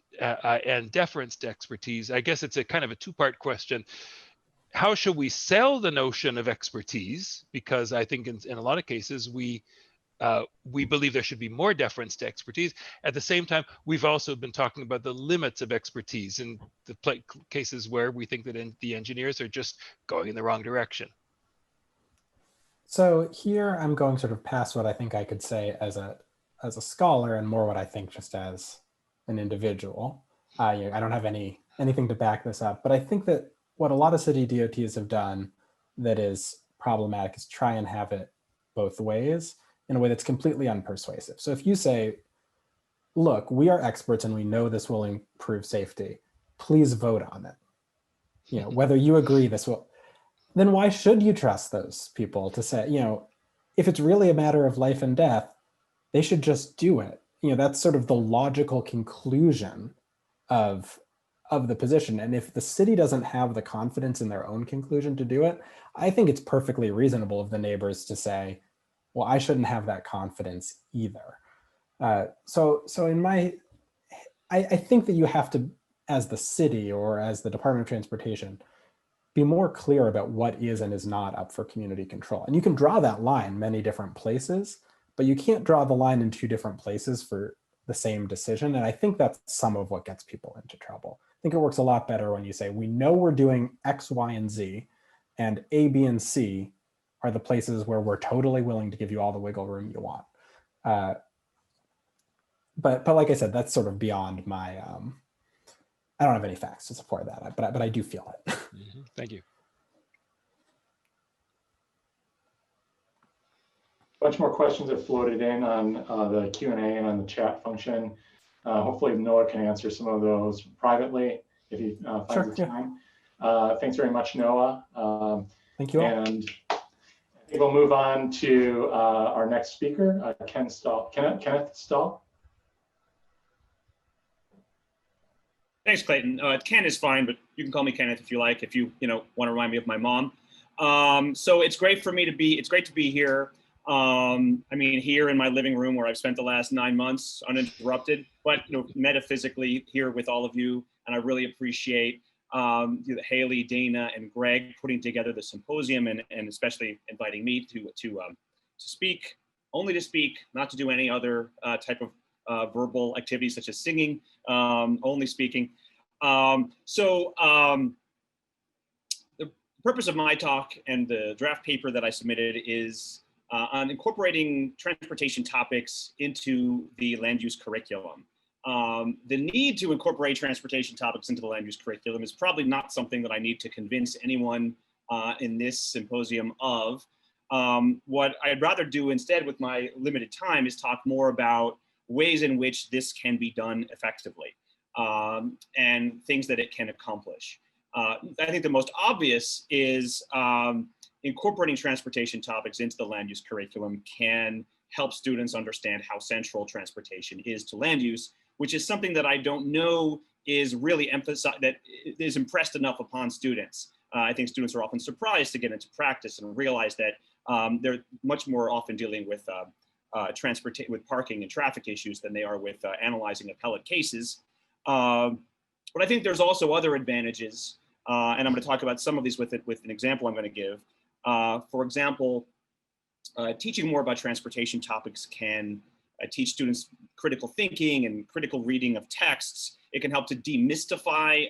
deference to expertise? I guess it's a kind of a two-part question. How should we sell the notion of expertise? Because I think in a lot of cases we believe there should be more deference to expertise. At the same time, we've also been talking about the limits of expertise in the cases where we think that the engineers are just going in the wrong direction. So here I'm going sort of past what I think I could say as a scholar and more what I think just as an individual. I don't have anything to back this up, but I think that what a lot of city DOTs have done that is problematic is try and have it both ways in a way that's completely unpersuasive. So if you say, look, we are experts and we know this will improve safety, please vote on it. Whether you agree this will, then why should you trust those people to say, if it's really a matter of life and death, they should just do it. That's sort of the logical conclusion of the position. And if the city doesn't have the confidence in their own conclusion to do it, I think it's perfectly reasonable of the neighbors to say, well, I shouldn't have that confidence either. So I think that you have to, as the city or as the Department of Transportation, be more clear about what is and is not up for community control. And you can draw that line many different places, but you can't draw the line in two different places for the same decision. And I think that's some of what gets people into trouble. I think it works a lot better when you say, we know we're doing X, Y, and Z, and A, B, and C are the places where we're totally willing to give you all the wiggle room you want. But like I said, that's sort of beyond my, I don't have any facts to support that, but I do feel it. Mm-hmm. Thank you. A bunch more questions have floated in on the Q&A and on the chat function. Hopefully Noah can answer some of those privately if he finds the time. Thanks very much, Noah. Thank you all. And I think we'll move on to our next speaker, Kenneth Stahl. Thanks, Clayton. Ken is fine, but you can call me Kenneth if you like, if you want to remind me of my mom. So it's great for me to be, it's great to be here. I mean, here in my living room where I've spent the last 9 months uninterrupted, but metaphysically here with all of you. And I really appreciate Haley, Dana, and Greg putting together the symposium and especially inviting me to speak, only to speak, not to do any other type of verbal activities such as singing, only speaking. The purpose of my talk and the draft paper that I submitted is on incorporating transportation topics into the land use curriculum. The need to incorporate transportation topics into the land use curriculum is probably not something that I need to convince anyone in this symposium of. What I'd rather do instead with my limited time is talk more about ways in which this can be done effectively and things that it can accomplish. I think the most obvious is incorporating transportation topics into the land use curriculum can help students understand how central transportation is to land use, which is something that I don't know is really emphasized, that is impressed enough upon students. I think students are often surprised to get into practice and realize that they're much more often dealing with with parking and traffic issues than they are with analyzing appellate cases. But I think there's also other advantages, and I'm going to talk about some of these with an example I'm going to give. For example, teaching more about transportation topics can teach students critical thinking and critical reading of texts. It can help to demystify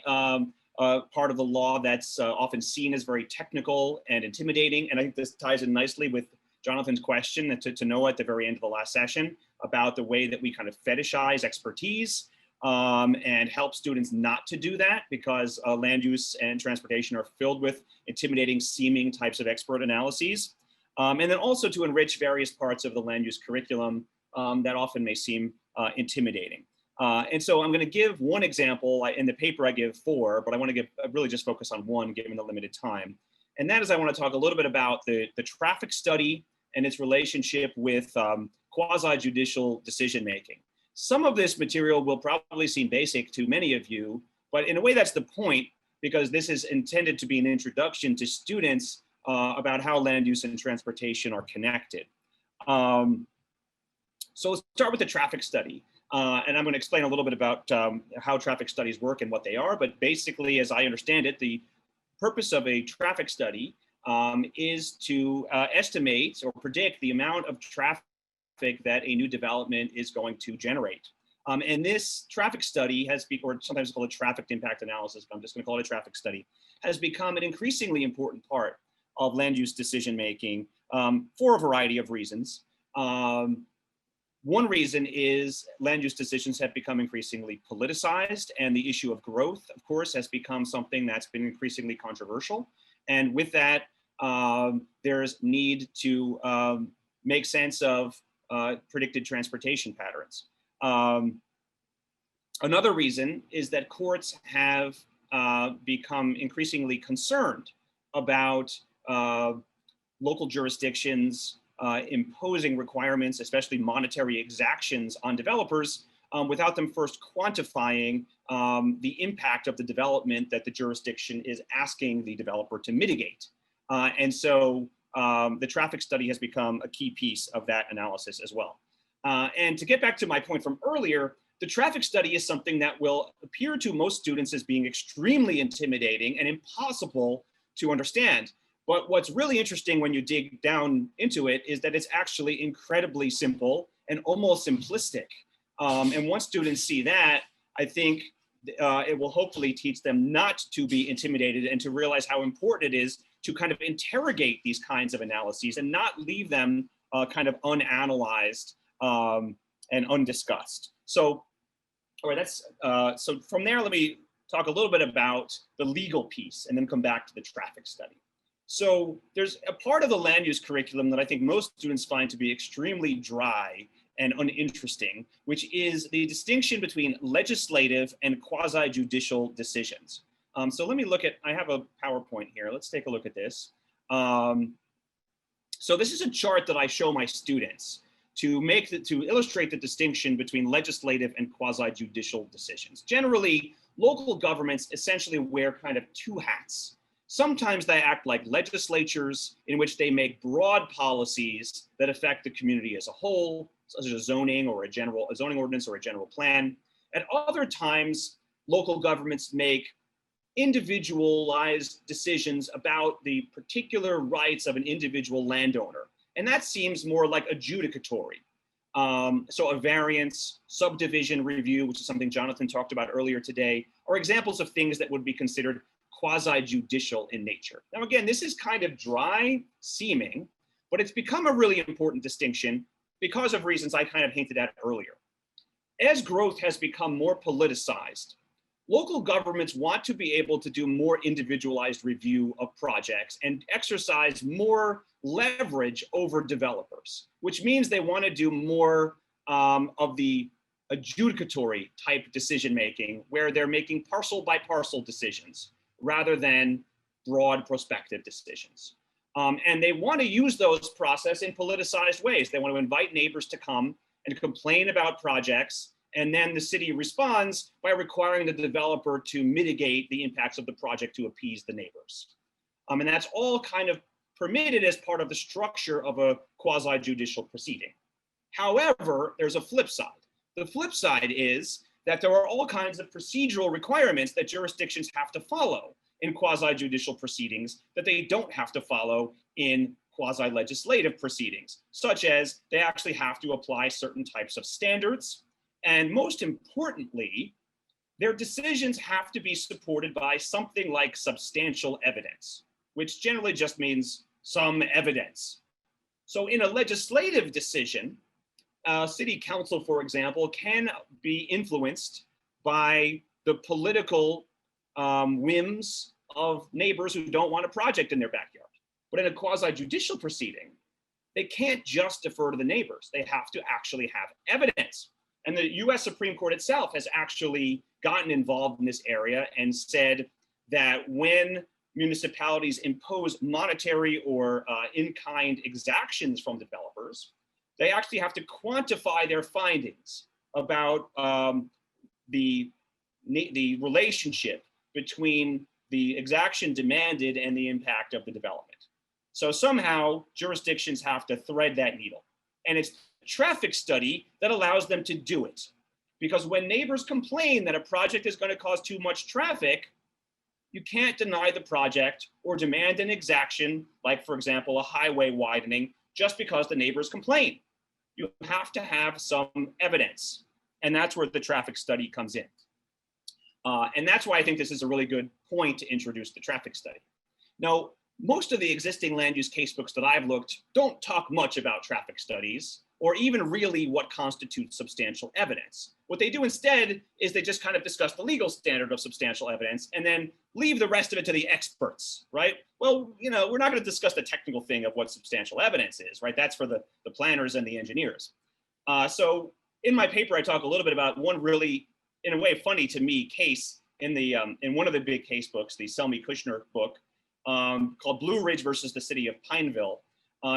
part of the law that's often seen as very technical and intimidating. And I think this ties in nicely with Jonathan's question to Noah at the very end of the last session about the way that we kind of fetishize expertise and help students not to do that, because land use and transportation are filled with intimidating seeming types of expert analyses. And then also to enrich various parts of the land use curriculum that often may seem intimidating. And so I'm going to give one example. In the paper I give 4, but I want to really just focus on one given the limited time. And that is, I want to talk a little bit about the traffic study and its relationship with quasi-judicial decision-making. Some of this material will probably seem basic to many of you, but in a way that's the point, because this is intended to be an introduction to students about how land use and transportation are connected. So let's start with the traffic study. And I'm going to explain a little bit about how traffic studies work and what they are. But basically, as I understand it, the purpose of a traffic study is to estimate or predict the amount of traffic that a new development is going to generate. And this traffic study has been, or sometimes called a traffic impact analysis, but I'm just going to call it a traffic study, has become an increasingly important part of land use decision making for a variety of reasons. One reason is land use decisions have become increasingly politicized, and the issue of growth, of course, has become something that's been increasingly controversial. And with that, there's need to make sense of predicted transportation patterns. Another reason is that courts have become increasingly concerned about local jurisdictions imposing requirements, especially monetary exactions on developers, without them first quantifying the impact of the development that the jurisdiction is asking the developer to mitigate. And so the traffic study has become a key piece of that analysis as well. And to get back to my point from earlier, the traffic study is something that will appear to most students as being extremely intimidating and impossible to understand. But what's really interesting when you dig down into it is that it's actually incredibly simple and almost simplistic. And once students see that, I think it will hopefully teach them not to be intimidated and to realize how important it is to kind of interrogate these kinds of analyses and not leave them kind of unanalyzed and undiscussed. So, all right, so from there, let me talk a little bit about the legal piece and then come back to the traffic study. So there's a part of the land use curriculum that I think most students find to be extremely dry and uninteresting, which is the distinction between legislative and quasi-judicial decisions. So let me look at, I have a PowerPoint here. Let's take a look at this. So this is a chart that I show my students to illustrate the distinction between legislative and quasi-judicial decisions. Generally, local governments essentially wear kind of 2 hats. Sometimes they act like legislatures in which they make broad policies that affect the community as a whole, such as a zoning or a zoning ordinance or a general plan. At other times, local governments make individualized decisions about the particular rights of an individual landowner. And that seems more like adjudicatory. So a variance, subdivision review, which is something Jonathan talked about earlier today, are examples of things that would be considered quasi-judicial in nature. Now, again, this is kind of dry seeming, but it's become a really important distinction because of reasons I kind of hinted at earlier. As growth has become more politicized, local governments want to be able to do more individualized review of projects and exercise more leverage over developers, which means they want to do more of the adjudicatory type decision-making, where they're making parcel by parcel decisions rather than broad prospective decisions. And they want to use those process in politicized ways. They want to invite neighbors to come and complain about projects, and then the city responds by requiring the developer to mitigate the impacts of the project to appease the neighbors. And that's all kind of permitted as part of the structure of a quasi-judicial proceeding. However, there's a flip side. The flip side is that there are all kinds of procedural requirements that jurisdictions have to follow in quasi-judicial proceedings that they don't have to follow in quasi-legislative proceedings, such as they actually have to apply certain types of standards. And most importantly, their decisions have to be supported by something like substantial evidence, which generally just means some evidence. So in a legislative decision, city council, for example, can be influenced by the political whims of neighbors who don't want a project in their backyard. But in a quasi-judicial proceeding, they can't just defer to the neighbors. They have to actually have evidence. And the US Supreme Court itself has actually gotten involved in this area and said that when municipalities impose monetary or in-kind exactions from developers, they actually have to quantify their findings about the relationship between the exaction demanded and the impact of the development. So somehow jurisdictions have to thread that needle. And it's a traffic study that allows them to do it. Because when neighbors complain that a project is going to cause too much traffic, you can't deny the project or demand an exaction, like for example, a highway widening, just because the neighbors complain. You have to have some evidence. And that's where the traffic study comes in. And that's why I think this is a really good point to introduce the traffic study. Now, most of the existing land use casebooks that I've looked don't talk much about traffic studies or even really what constitutes substantial evidence. What they do instead is they just kind of discuss the legal standard of substantial evidence and then leave the rest of it to the experts, right? Well, you know, we're not going to discuss the technical thing of what substantial evidence is, right? That's for the planners and the engineers. So in my paper, I talk a little bit about one really, in a way, funny to me case in one of the big case books, the Selmy Kushner book, called Blue Ridge versus the City of Pineville.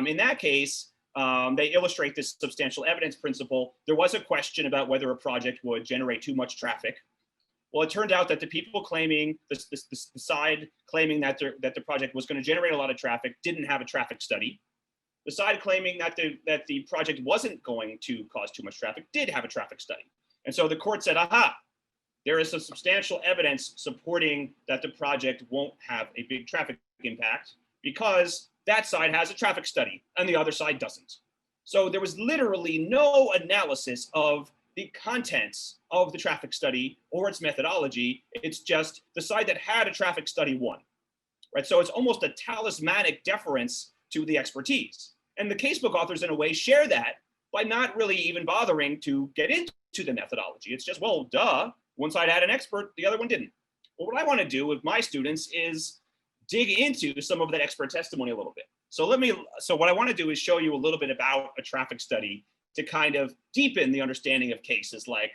In that case, they illustrate this substantial evidence principle. There was a question about whether a project would generate too much traffic. Well, it turned out that the people claiming, the side claiming that the project was going to generate a lot of traffic didn't have a traffic study. The side claiming that the project wasn't going to cause too much traffic did have a traffic study. And so the court said, aha, there is some substantial evidence supporting that the project won't have a big traffic impact because that side has a traffic study and the other side doesn't. So there was literally no analysis of the contents of the traffic study or its methodology. It's just the side that had a traffic study won, right? So it's almost a talismanic deference to the expertise. And the casebook authors in a way share that by not really even bothering to get into the methodology. It's just, well, duh, one side had an expert, the other one didn't. Well, what I want to do with my students is dig into some of that expert testimony a little bit. So what I want to do is show you a little bit about a traffic study to kind of deepen the understanding of cases like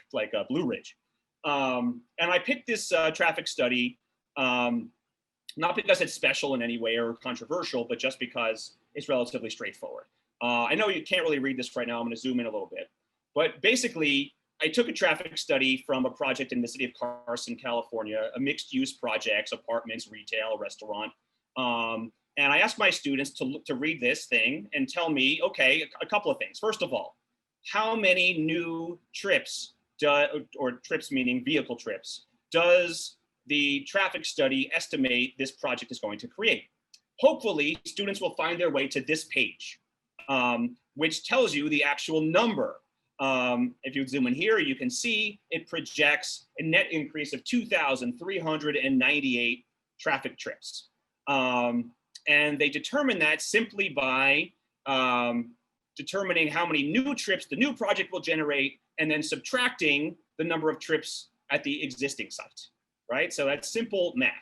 Blue Ridge. And I picked this traffic study, not because it's special in any way or controversial, but just because it's relatively straightforward. I know you can't really read this right now. I'm going to zoom in a little bit. But basically, I took a traffic study from a project in the city of Carson, California, a mixed use projects, apartments, retail, restaurant. And I asked my students to read this thing and tell me, okay, a couple of things. First of all, how many new trips, or trips meaning vehicle trips, does the traffic study estimate this project is going to create? Hopefully, students will find their way to this page, which tells you the actual number. If you zoom in here, you can see it projects a net increase of 2,398 traffic trips. And they determine that simply by determining how many new trips the new project will generate and then subtracting the number of trips at the existing site, right? So that's simple math.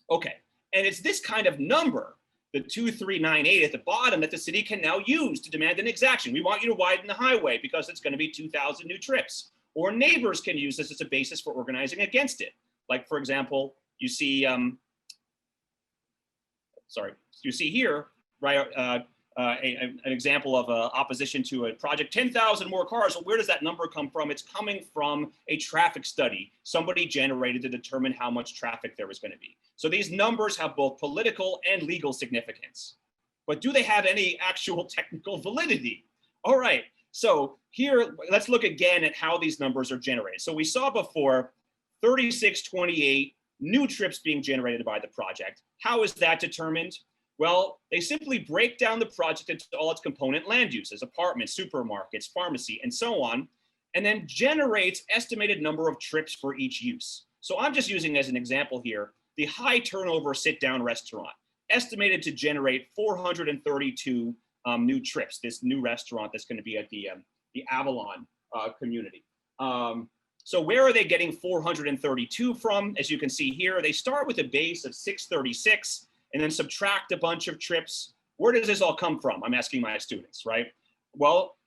Okay, and it's this kind of number, the 2,398 at the bottom, that the city can now use to demand an exaction. We want you to widen the highway because it's going to be 2,000 new trips. Or neighbors can use this as a basis for organizing against it. Like, for example, you see, you see here, right, an example of opposition to a project, 10,000 more cars. Well, where does that number come from? It's coming from a traffic study somebody generated to determine how much traffic there was going to be. So these numbers have both political and legal significance. But do they have any actual technical validity? All right, so here, let's look again at how these numbers are generated. So we saw before 3628 new trips being generated by the project. How is that determined? Well, they simply break down the project into all its component land uses, apartments, supermarkets, pharmacy, and so on, and then generates estimated number of trips for each use. So I'm just using as an example here, the high turnover sit-down restaurant, estimated to generate 432 new trips, this new restaurant that's going to be at the Avalon community. So where are they getting 432 from? As you can see here, they start with a base of 636 and then subtract a bunch of trips. Where does this all come from? I'm asking my students, right? Well,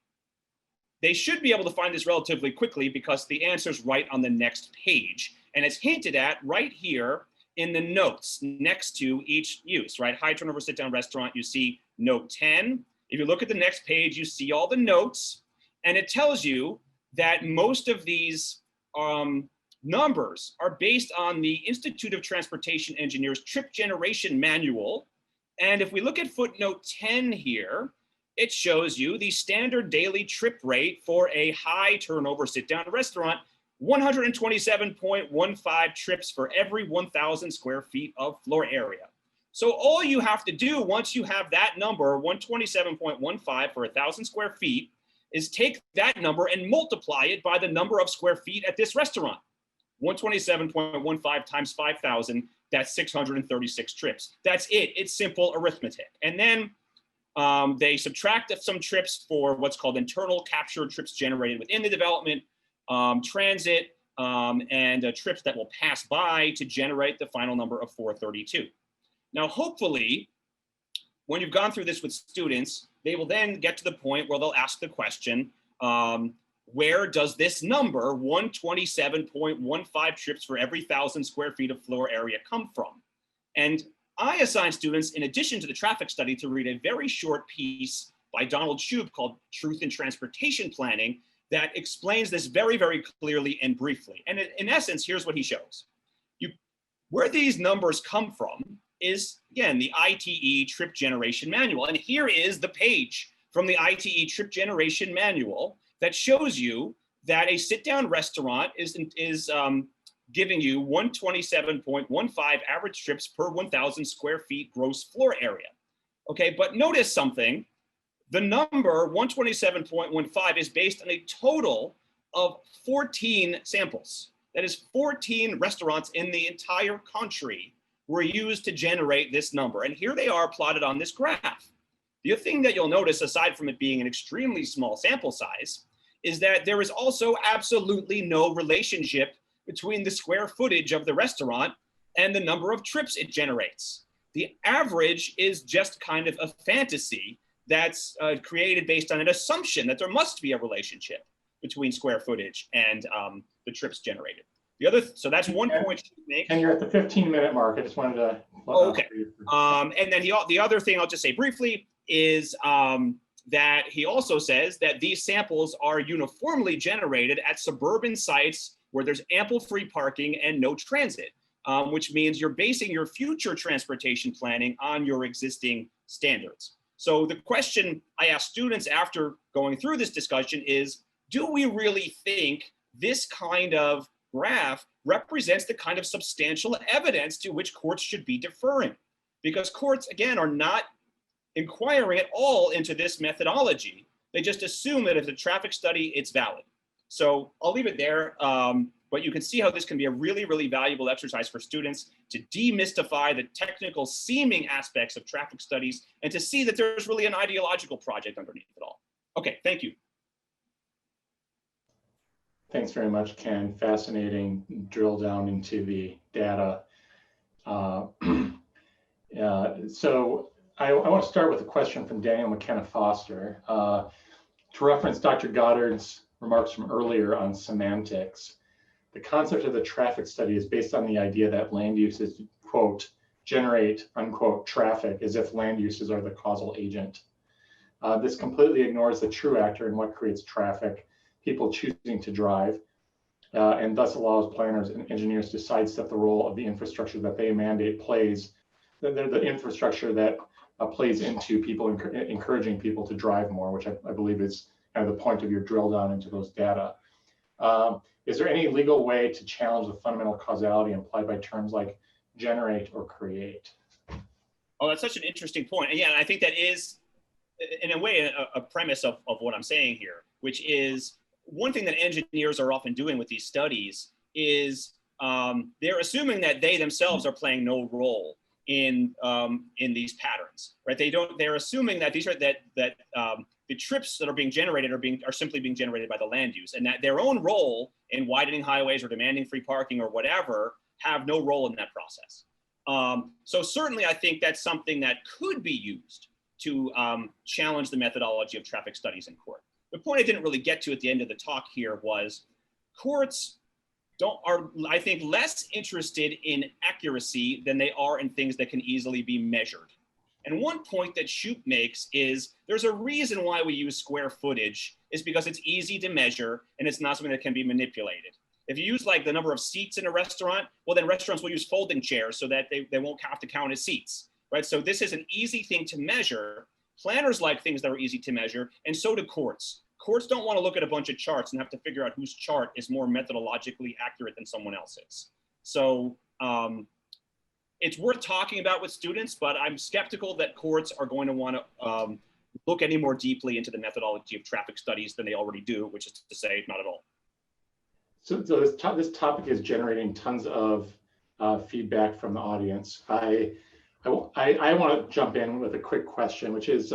they should be able to find this relatively quickly because the answer is right on the next page. And it's hinted at right here in the notes next to each use, right? High turnover sit-down restaurant, you see note 10. If you look at the next page, you see all the notes, and it tells you that most of these numbers are based on the Institute of Transportation Engineers trip generation manual. And if we look at footnote 10 here, it shows you the standard daily trip rate for a high turnover sit-down restaurant, 127.15 trips for every 1,000 square feet of floor area. So all you have to do once you have that number, 127.15 for 1,000 square feet, is take that number and multiply it by the number of square feet at this restaurant. 127.15 times 5,000, that's 636 trips. That's it. It's simple arithmetic. And then they subtract some trips for what's called internal captured trips generated within the development, transit, and trips that will pass by to generate the final number of 432. Now, hopefully, when you've gone through this with students, they will then get to the point where they'll ask the question, where does this number, 127.15 trips for every 1,000 square feet of floor area, come from? And I assign students, in addition to the traffic study, to read a very short piece by Donald Shoup called Truth in Transportation Planning that explains this very, very clearly and briefly. And in essence, here's what he shows. Where these numbers come from is, again, the ITE trip generation manual. And here is the page from the ITE trip generation manual that shows you that a sit-down restaurant is giving you 127.15 average trips per 1,000 square feet gross floor area. Okay, but notice something. The number 127.15 is based on a total of 14 samples. That is 14 restaurants in the entire country were used to generate this number. And here they are plotted on this graph. The other thing that you'll notice, aside from it being an extremely small sample size, is that there is also absolutely no relationship between the square footage of the restaurant and the number of trips it generates. The average is just kind of a fantasy that's created based on an assumption that there must be a relationship between square footage and the trips generated. So that's one point to make. And you're at the 15-minute mark. I just wanted to. Okay. And then the other thing I'll just say briefly is that he also says that these samples are uniformly generated at suburban sites where there's ample free parking and no transit, which means you're basing your future transportation planning on your existing standards. So the question I ask students after going through this discussion is, do we really think this kind of graph represents the kind of substantial evidence to which courts should be deferring? Because courts, again, are not inquiring at all into this methodology. They just assume that if it's a traffic study, it's valid. So I'll leave it there, but you can see how this can be a really, really valuable exercise for students to demystify the technical seeming aspects of traffic studies and to see that there's really an ideological project underneath it all. Okay, thank you. Thanks very much, Ken. Fascinating drill down into the data. So I want to start with a question from Daniel McKenna Foster to reference Dr. Goddard's remarks from earlier on semantics. The concept of the traffic study is based on the idea that land uses, quote, generate, unquote, traffic as if land uses are the causal agent. This completely ignores the true actor in what creates traffic, people choosing to drive, and thus allows planners and engineers to sidestep the role of the infrastructure that they mandate plays, the infrastructure that plays into people, encouraging people to drive more, which I believe is kind of the point of your drill down into those data. Is there any legal way to challenge the fundamental causality implied by terms like generate or create? Oh, that's such an interesting point. And yeah, and I think that is, in a way, a premise of what I'm saying here, which is one thing that engineers are often doing with these studies is they're assuming that they themselves are playing no role in these patterns, right? They're assuming that these are the trips that are being generated are simply being generated by the land use, and that their own role in widening highways or demanding free parking or whatever have no role in that process. So certainly I think that's something that could be used to challenge the methodology of traffic studies in court. The point I didn't really get to at the end of the talk here was courts are, I think, less interested in accuracy than they are in things that can easily be measured. And one point that Shoup makes is there's a reason why we use square footage is because it's easy to measure and it's not something that can be manipulated. If you use like the number of seats in a restaurant, well, then restaurants will use folding chairs so that they won't have to count as seats, right? So this is an easy thing to measure. Planners like things that are easy to measure, and so do courts. Courts don't want to look at a bunch of charts and have to figure out whose chart is more methodologically accurate than someone else's. So it's worth talking about with students, but I'm skeptical that courts are going to want to look any more deeply into the methodology of traffic studies than they already do, which is to say, not at all. So this topic is generating tons of feedback from the audience. I want to jump in with a quick question, which is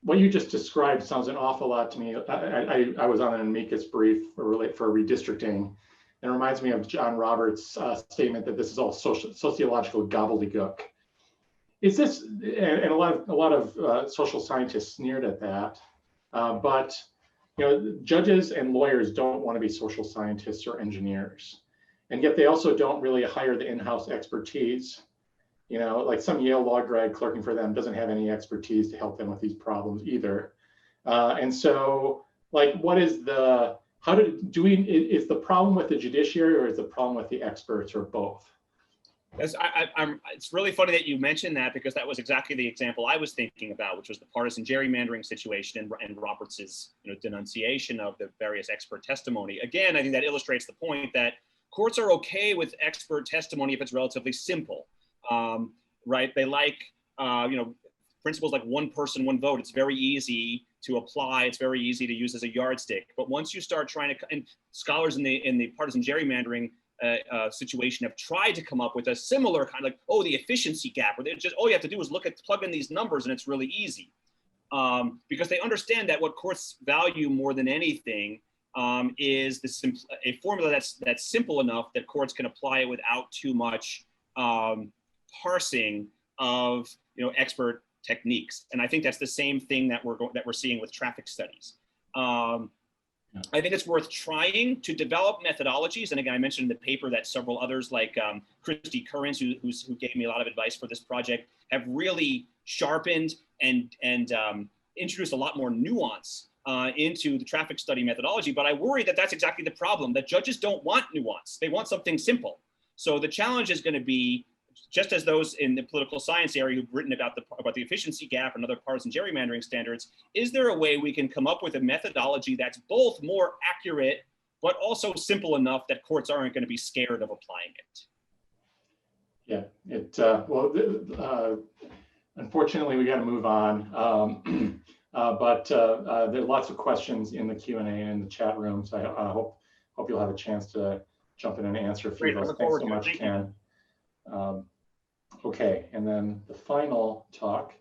what you just described sounds an awful lot to me. I was on an amicus brief for redistricting. It reminds me of John Roberts' statement that this is all sociological gobbledygook. Is this, and a lot of social scientists sneered at that, but you know, judges and lawyers don't want to be social scientists or engineers, and yet they also don't really hire the in-house expertise. You know, like some Yale law grad clerking for them doesn't have any expertise to help them with these problems either. And so, like, what is the, is the problem with the judiciary or is the problem with the experts or both? It's really funny that you mentioned that, because that was exactly the example I was thinking about, which was the partisan gerrymandering situation and Roberts's denunciation of the various expert testimony. Again, I think that illustrates the point that courts are okay with expert testimony if it's relatively simple, right? They like principles like one person, one vote. It's very easy to apply. It's very easy to use as a yardstick. But once you start trying to, and scholars in the partisan gerrymandering situation have tried to come up with a similar kind of like, oh, the efficiency gap, where they just, all you have to do is plug in these numbers and it's really easy. Because they understand that what courts value more than anything is a formula that's simple enough that courts can apply it without too much parsing of expert techniques. And I think that's the same thing that we're seeing with traffic studies. I think it's worth trying to develop methodologies. And again, I mentioned in the paper that several others like Christy Currens, who gave me a lot of advice for this project, have really sharpened and introduced a lot more nuance into the traffic study methodology. But I worry that that's exactly the problem, that judges don't want nuance. They want something simple. So the challenge is going to be, just as those in the political science area who've written about the efficiency gap and other partisan gerrymandering standards, is there a way we can come up with a methodology that's both more accurate, but also simple enough that courts aren't going to be scared of applying it? Yeah, unfortunately, we got to move on. But there are lots of questions in the Q&A and in the chat room, so I hope you'll have a chance to jump in and answer a few of those. Thanks so much, Ken. Okay, and then the final talk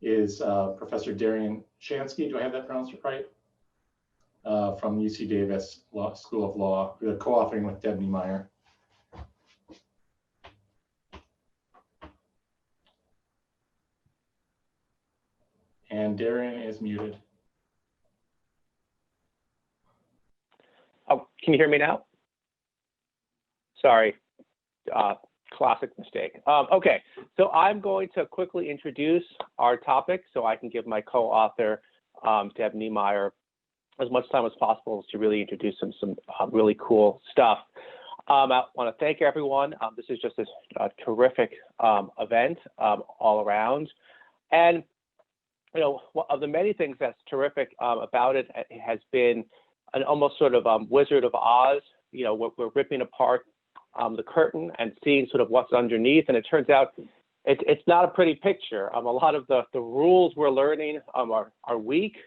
is Professor Darien Shanske. Do I have that pronounced right? From UC Davis School of Law. We're co-authoring with Deb Niemeier. And Darien is muted. Oh, can you hear me now? Sorry. Classic mistake. Okay, so I'm going to quickly introduce our topic so I can give my co-author, Deb Niemeier, as much time as possible to really introduce some really cool stuff. I want to thank everyone. This is just a terrific event all around. And, of the many things that's terrific about it, it has been an almost sort of Wizard of Oz. We're ripping apart the curtain and seeing sort of what's underneath. And it turns out it's not a pretty picture. A lot of the rules we're learning are weak.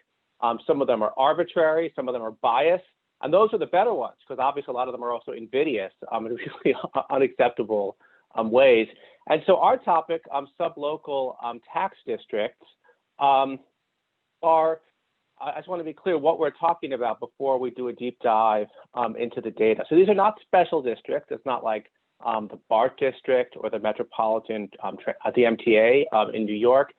Some of them are arbitrary, some of them are biased, and those are the better ones, because obviously a lot of them are also invidious in really unacceptable ways. And so our topic, sublocal tax districts, are, I just want to be clear what we're talking about before we do a deep dive into the data. So these are not special districts. It's not like the BART district or the Metropolitan, the MTA in New York.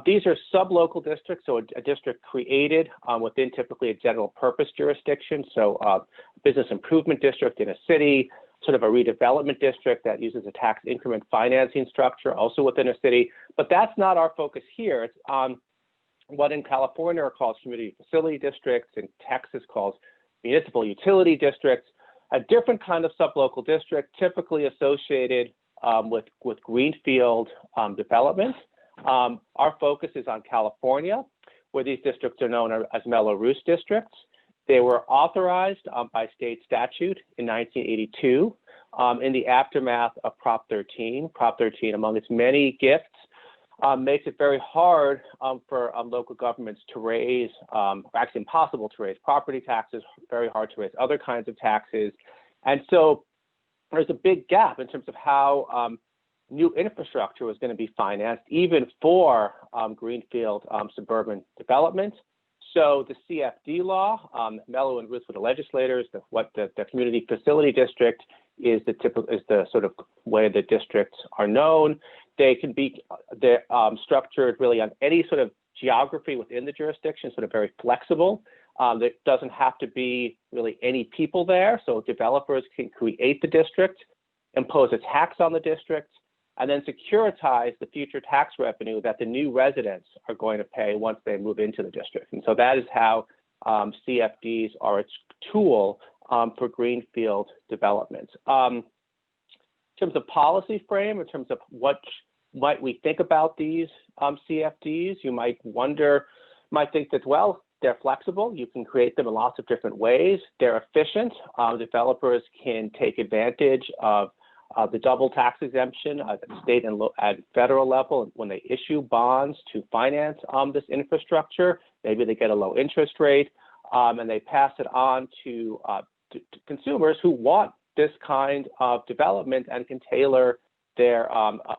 These are sublocal districts, so a district created within typically a general purpose jurisdiction. So business improvement district in a city, sort of a redevelopment district that uses a tax increment financing structure also within a city. But that's not our focus here. It's on what in California are called community facility districts, in Texas calls municipal utility districts, a different kind of sublocal district typically associated with greenfield development. Our focus is on California, where these districts are known as Mello-Roos districts. They were authorized by state statute in 1982 in the aftermath of Prop 13. Prop 13, among its many gifts, makes it very hard for local governments to raise, actually impossible to raise property taxes, very hard to raise other kinds of taxes. And so there's a big gap in terms of how new infrastructure was going to be financed, even for greenfield suburban development. So the CFD law, Mello and Ruth were the legislators, the community facility district is the sort of way the districts are known. They can be structured really on any sort of geography within the jurisdiction, sort of very flexible. There doesn't have to be really any people there. So developers can create the district, impose a tax on the district, and then securitize the future tax revenue that the new residents are going to pay once they move into the district. And so that is how CFDs are its tool for greenfield development. In terms of policy frame, in terms of what might we think about these CFDs, you might think that, well, they're flexible. You can create them in lots of different ways. They're efficient. Developers can take advantage of the double tax exemption at the state and at federal level when they issue bonds to finance this infrastructure. Maybe they get a low interest rate and they pass it on to consumers who want this kind of development and can tailor their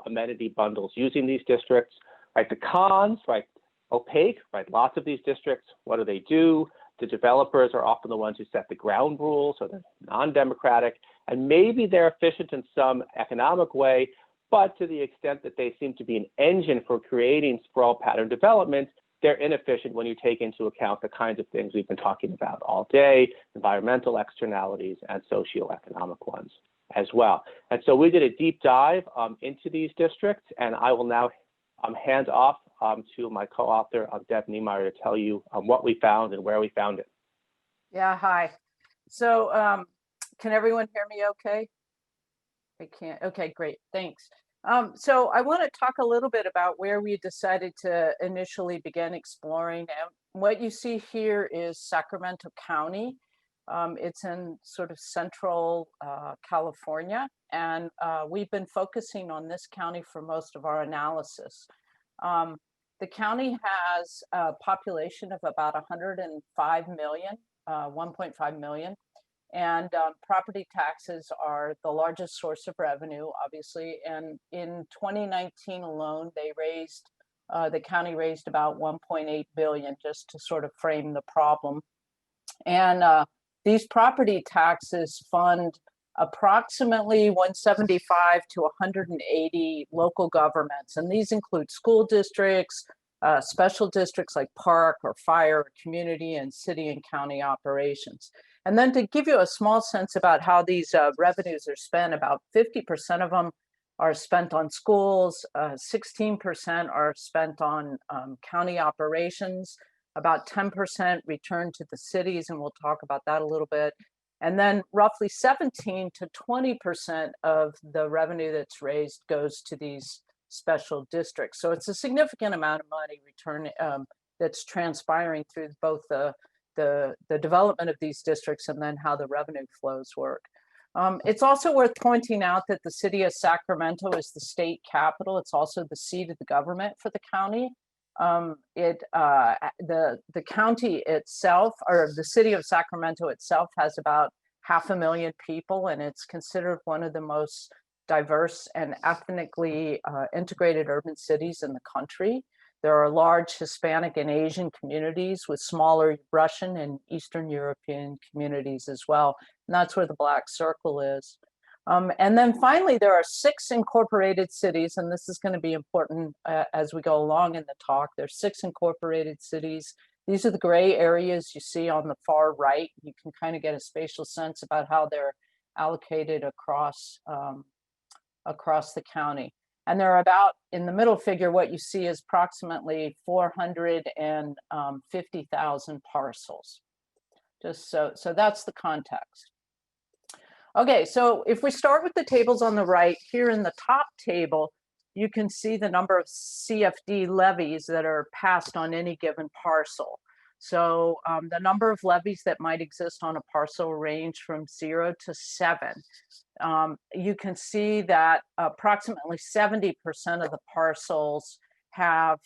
amenity bundles using these districts. Right, the cons, right, opaque, right, lots of these districts, what do? The developers are often the ones who set the ground rules, so they're non-democratic, and maybe they're efficient in some economic way, but to the extent that they seem to be an engine for creating sprawl pattern development, they're inefficient when you take into account the kinds of things we've been talking about all day, environmental externalities and socioeconomic ones as well. And so we did a deep dive into these districts, and I will now hand off to my co-author, Deb Niemeier, to tell you what we found and where we found it. Yeah, hi. So can everyone hear me okay? I can't. Okay, great. Thanks. So I want to talk a little bit about where we decided to initially begin exploring. And what you see here is Sacramento County. It's in sort of central California. And we've been focusing on this county for most of our analysis. The county has a population of about 105 million, 1.5 million. And property taxes are the largest source of revenue, obviously. And in 2019 alone, the county raised about 1.8 billion, just to sort of frame the problem. And these property taxes fund approximately 175 to 180 local governments. And these include school districts, special districts like park or fire, or community and city and county operations. And then to give you a small sense about how these revenues are spent, about 50% of them are spent on schools, 16% are spent on county operations, about 10% return to the cities, and we'll talk about that a little bit. And then roughly 17 to 20% of the revenue that's raised goes to these special districts. So it's a significant amount of money return that's transpiring through both the development of these districts and then how the revenue flows work. It's also worth pointing out that the city of Sacramento is the state capital. It's also the seat of the government for the county. The county itself, or the city of Sacramento itself, has about 500,000 people, and it's considered one of the most diverse and ethnically integrated urban cities in the country. There are large Hispanic and Asian communities with smaller Russian and Eastern European communities as well. And that's where the black circle is. And then finally, there are 6 incorporated cities, and this is going to be important as we go along in the talk. There's 6 incorporated cities. These are the gray areas you see on the far right. You can kind of get a spatial sense about how they're allocated across the county. And they're about, in the middle figure, what you see is approximately 450,000 parcels. Just so that's the context. Okay, so if we start with the tables on the right, here in the top table, you can see the number of CFD levies that are passed on any given parcel. So the number of levies that might exist on a parcel range from 0 to 7. You can see that approximately 70% of the parcels have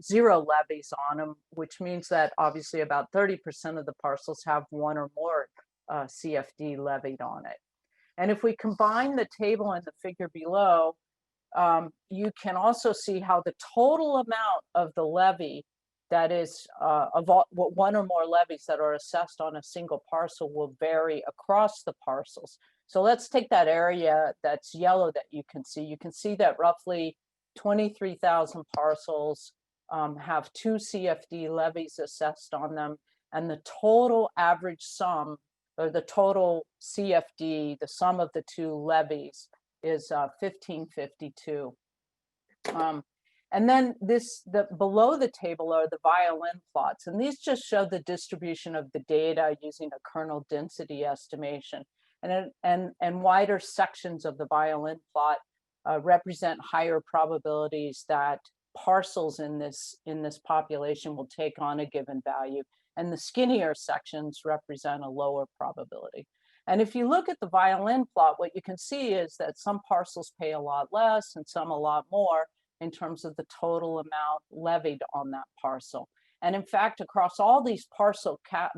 0 levies on them, which means that obviously about 30% of the parcels have 1 or more CFD levied on it. And if we combine the table and the figure below, you can also see how the total amount of the levy that is of all, 1 or more levies that are assessed on a single parcel will vary across the parcels. So let's take that area that's yellow that you can see. You can see that roughly 23,000 parcels have 2 CFD levies assessed on them, and the total average sum, or the total CFD, the sum of the 2 levies, is 1552. And then below the table are the violin plots, and these just show the distribution of the data using a kernel density estimation. And wider sections of the violin plot represent higher probabilities that parcels in this population will take on a given value, and the skinnier sections represent a lower probability. And if you look at the violin plot, what you can see is that some parcels pay a lot less and some a lot more in terms of the total amount levied on that parcel. And in fact, across all these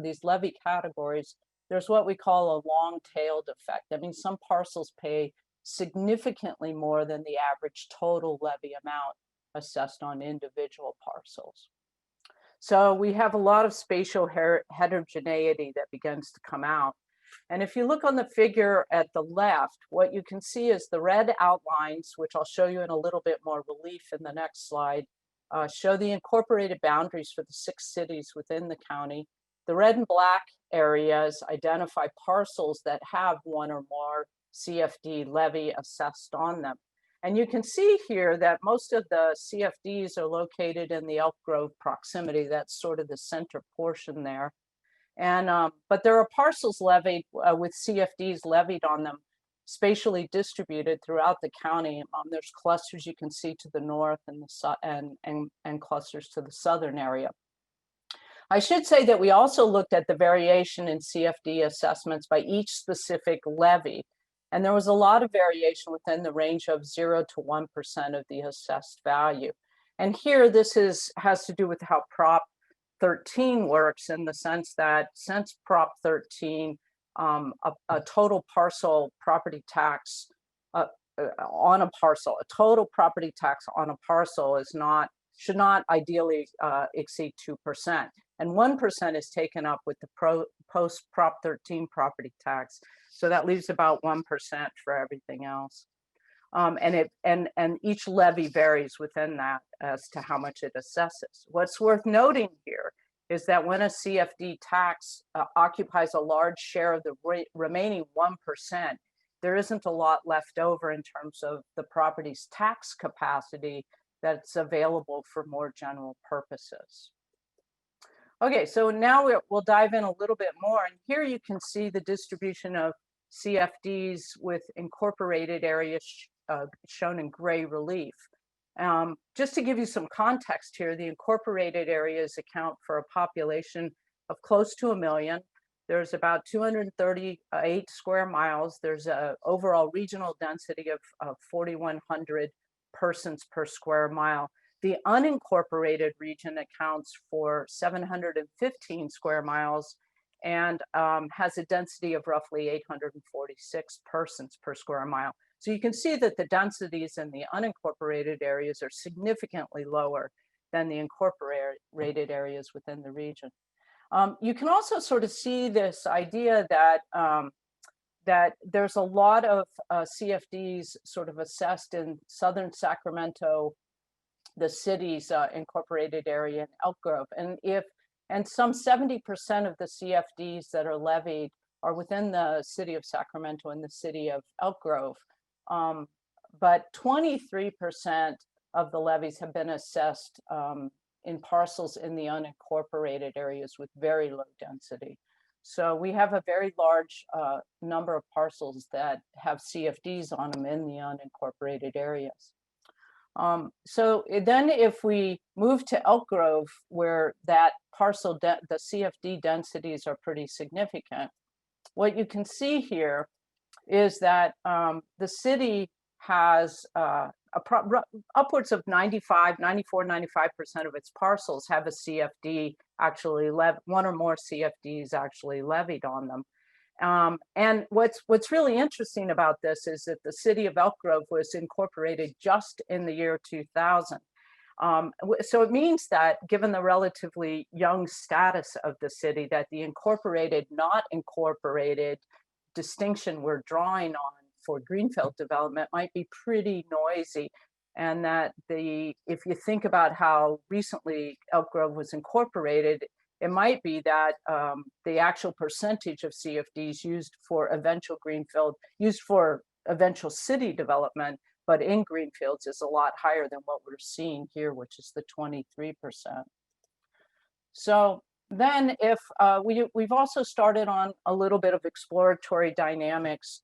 these levy categories, there's what we call a long-tailed effect. I mean, some parcels pay significantly more than the average total levy amount assessed on individual parcels. So we have a lot of spatial heterogeneity that begins to come out. And if you look on the figure at the left, what you can see is the red outlines, which I'll show you in a little bit more relief in the next slide, show the incorporated boundaries for the 6 cities within the county. The red and black areas identify parcels that have 1 or more CFD levy assessed on them. And you can see here that most of the CFDs are located in the Elk Grove proximity. That's sort of the center portion there. And but there are parcels levied with CFDs levied on them, spatially distributed throughout the county. There's clusters you can see to the north and clusters to the southern area. I should say that we also looked at the variation in CFD assessments by each specific levy. And there was a lot of variation within the range of 0 to 1% of the assessed value. And here this has to do with how Prop 13 works, in the sense that since Prop 13, a total parcel property tax on a parcel, a total property tax on a parcel should not ideally exceed 2%. And 1% is taken up with the post Prop 13 property tax. So that leaves about 1% for everything else. And each levy varies within that as to how much it assesses. What's worth noting here is that when a CFD tax occupies a large share of the remaining 1%, there isn't a lot left over in terms of the property's tax capacity that's available for more general purposes. Okay, so now we'll dive in a little bit more. And here you can see the distribution of CFDs with incorporated areas shown in gray relief. Just to give you some context here, the incorporated areas account for a population of close to 1 million. There's about 238 square miles. There's a overall regional density of 4,100 persons per square mile. The unincorporated region accounts for 715 square miles and has a density of roughly 846 persons per square mile. So you can see that the densities in the unincorporated areas are significantly lower than the incorporated areas within the region. You can also sort of see this idea that that there's a lot of CFDs sort of assessed in southern Sacramento, the city's incorporated area in Elk Grove, and some 70% of the CFDs that are levied are within the city of Sacramento and the city of Elk Grove, but 23% of the levies have been assessed in parcels in the unincorporated areas with very low density. So we have a very large number of parcels that have CFDs on them in the unincorporated areas. So then if we move to Elk Grove, where that parcel, the CFD densities are pretty significant, what you can see here is that the city has upwards of 94, 95% of its parcels have a CFD actually, one or more CFDs actually levied on them. And what's really interesting about this is that the city of Elk Grove was incorporated just in the year 2000. So it means that given the relatively young status of the city, that the incorporated, not incorporated distinction we're drawing on for greenfield development might be pretty noisy. And that if you think about how recently Elk Grove was incorporated, it might be that the actual percentage of CFDs used for eventual greenfield, used for eventual city development, but in greenfields is a lot higher than what we're seeing here, which is the 23%. So then if we've also started on a little bit of exploratory dynamics,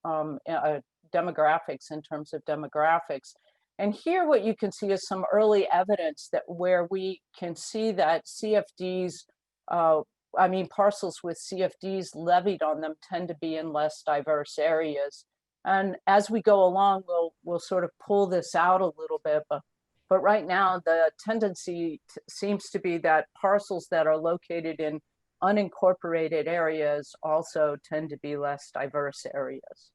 demographics in terms of demographics. And here what you can see is some early evidence that where we can see that CFDs, parcels with CFDs levied on them tend to be in less diverse areas. And as we go along, we'll sort of pull this out a little bit, but right now the tendency seems to be that parcels that are located in unincorporated areas also tend to be less diverse areas.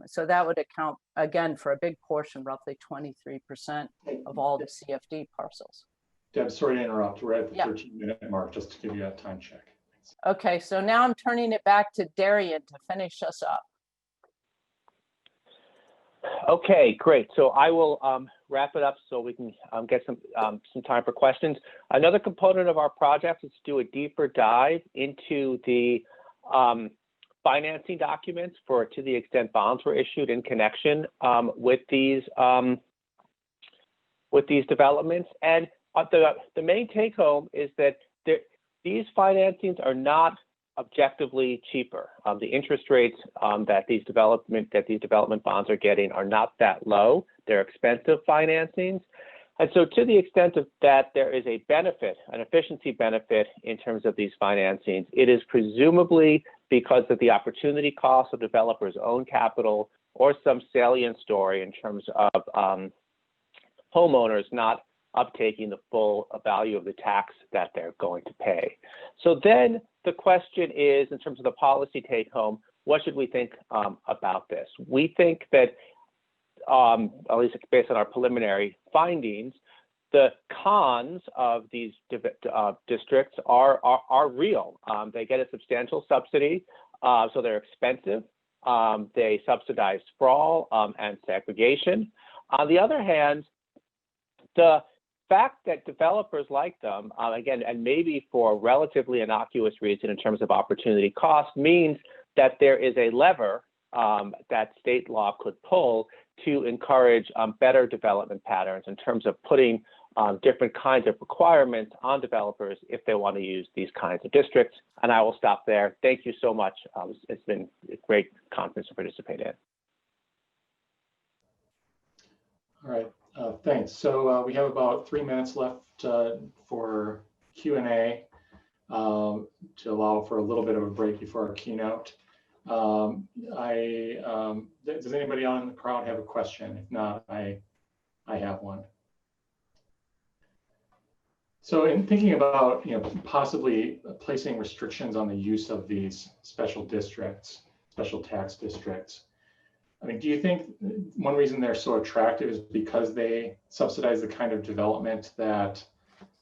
So that would account, again, for a big portion, roughly 23% of all the CFD parcels. Deb, sorry to interrupt. We're at the 13-minute mark, just to give you a time check. Thanks. Okay, so now I'm turning it back to Darien to finish us up. Okay, great. So I will wrap it up so we can get some time for questions. Another component of our project is to do a deeper dive into the financing documents to the extent bonds were issued in connection with these developments. And the main take home is that these financings are not objectively cheaper. The interest rates that these development bonds are getting are not that low. They're expensive financings. And so to the extent of that there is a benefit, an efficiency benefit in terms of these financings, it is presumably because of the opportunity cost of developers' own capital or some salient story in terms of homeowners not uptaking the full value of the tax that they're going to pay. So then the question is, in terms of the policy take home, what should we think about this? We think that, at least based on our preliminary findings, the cons of these districts are real. They get a substantial subsidy, so they're expensive. They subsidize sprawl and segregation. On the other hand, the fact that developers like them, again, and maybe for a relatively innocuous reason in terms of opportunity cost, means that there is a lever that state law could pull to encourage better development patterns in terms of putting different kinds of requirements on developers if they want to use these kinds of districts. And I will stop there. Thank you so much. It's been a great conference to participate in. All right, thanks. So we have about 3 minutes left for Q&A. to allow for a little bit of a break before our keynote. Does anybody on the crowd have a question? If not, I have one. So in thinking about possibly placing restrictions on the use of these special districts, special tax districts, I mean, do you think one reason they're so attractive is because they subsidize the kind of development that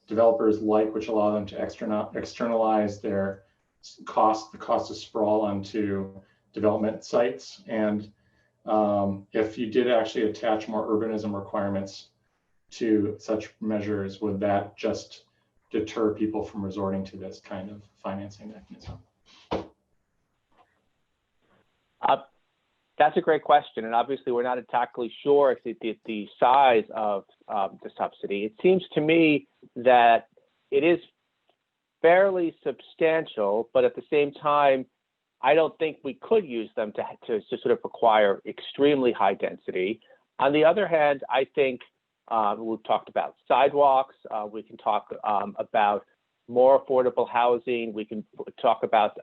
developers like, which allow them to externalize their the cost of sprawl onto development sites? And if you did actually attach more urbanism requirements to such measures, would that just deter people from resorting to this kind of financing mechanism? That's a great question, and obviously we're not exactly sure if the size of the subsidy. It seems to me that it is fairly substantial, but at the same time, I don't think we could use them to sort of require extremely high density. On the other hand, I think we've talked about sidewalks. We can talk about more affordable housing. We can talk about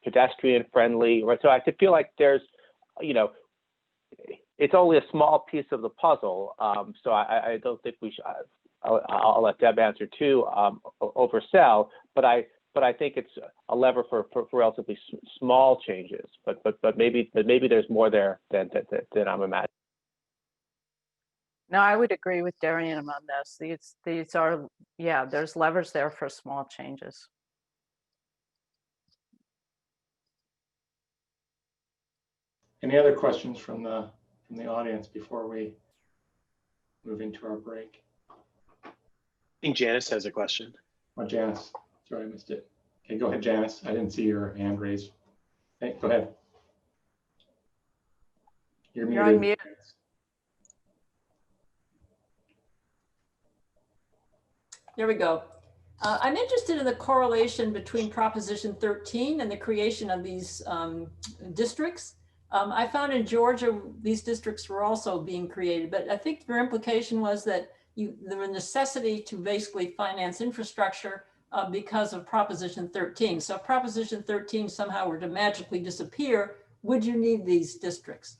pedestrian friendly. Right? So I feel like there's, it's only a small piece of the puzzle. So I don't think we should. I'll let Deb answer too. Oversell, but I think it's a lever for relatively small changes. But maybe there's more there than I'm imagining. No, I would agree with Darien on this. These are, yeah, there's levers there for small changes. Any other questions from the audience before we move into our break? I think Janice has a question. Oh, Janice, sorry, I missed it. Okay, go ahead, Janice. I didn't see your hand raised. Hey, go ahead. You're muted. on mute. There we go. I'm interested in the correlation between Proposition 13 and the creation of these districts. I found in Georgia, these districts were also being created, but I think your implication was that there was necessity to basically finance infrastructure because of Proposition 13. So if Proposition 13 somehow were to magically disappear, would you need these districts?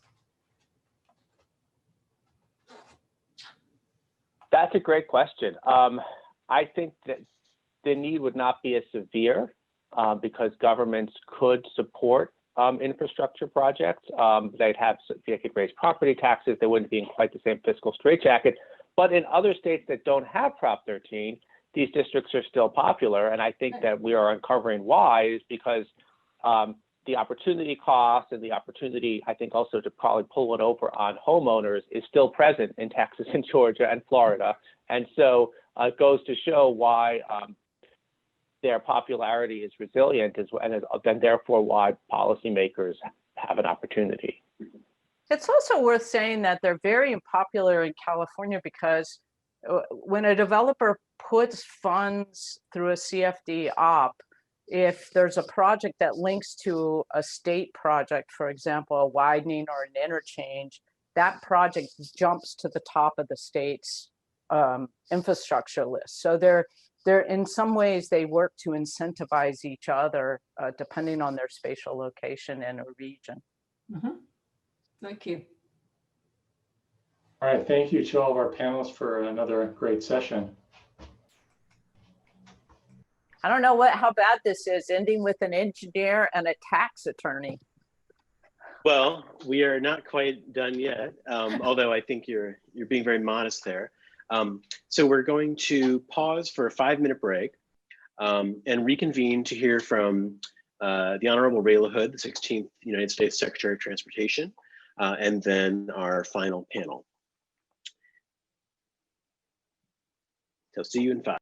That's a great question. I think that the need would not be as severe because governments could support infrastructure projects. They could raise property taxes. They wouldn't be in quite the same fiscal straitjacket. But in other states that don't have Prop 13, these districts are still popular. And I think that we are uncovering why is because the opportunity cost and the opportunity, I think, also to probably pull it over on homeowners is still present in Texas and Georgia and Florida. And so it goes to show why their popularity is resilient, and therefore why policymakers have an opportunity. It's also worth saying that they're very unpopular in California because when a developer puts funds through a CFD op, if there's a project that links to a state project, for example, a widening or an interchange, that project jumps to the top of the state's infrastructure list. So they're in some ways they work to incentivize each other depending on their spatial location in a region. Mm-hmm. Thank you. All right, thank you to all of our panelists for another great session. I don't know how bad this is, ending with an engineer and a tax attorney. Well, we are not quite done yet, although I think you're being very modest there. So we're going to pause for a 5-minute break and reconvene to hear from the Honorable Ray LaHood, the 16th United States Secretary of Transportation, and then our final panel. So see you in 5.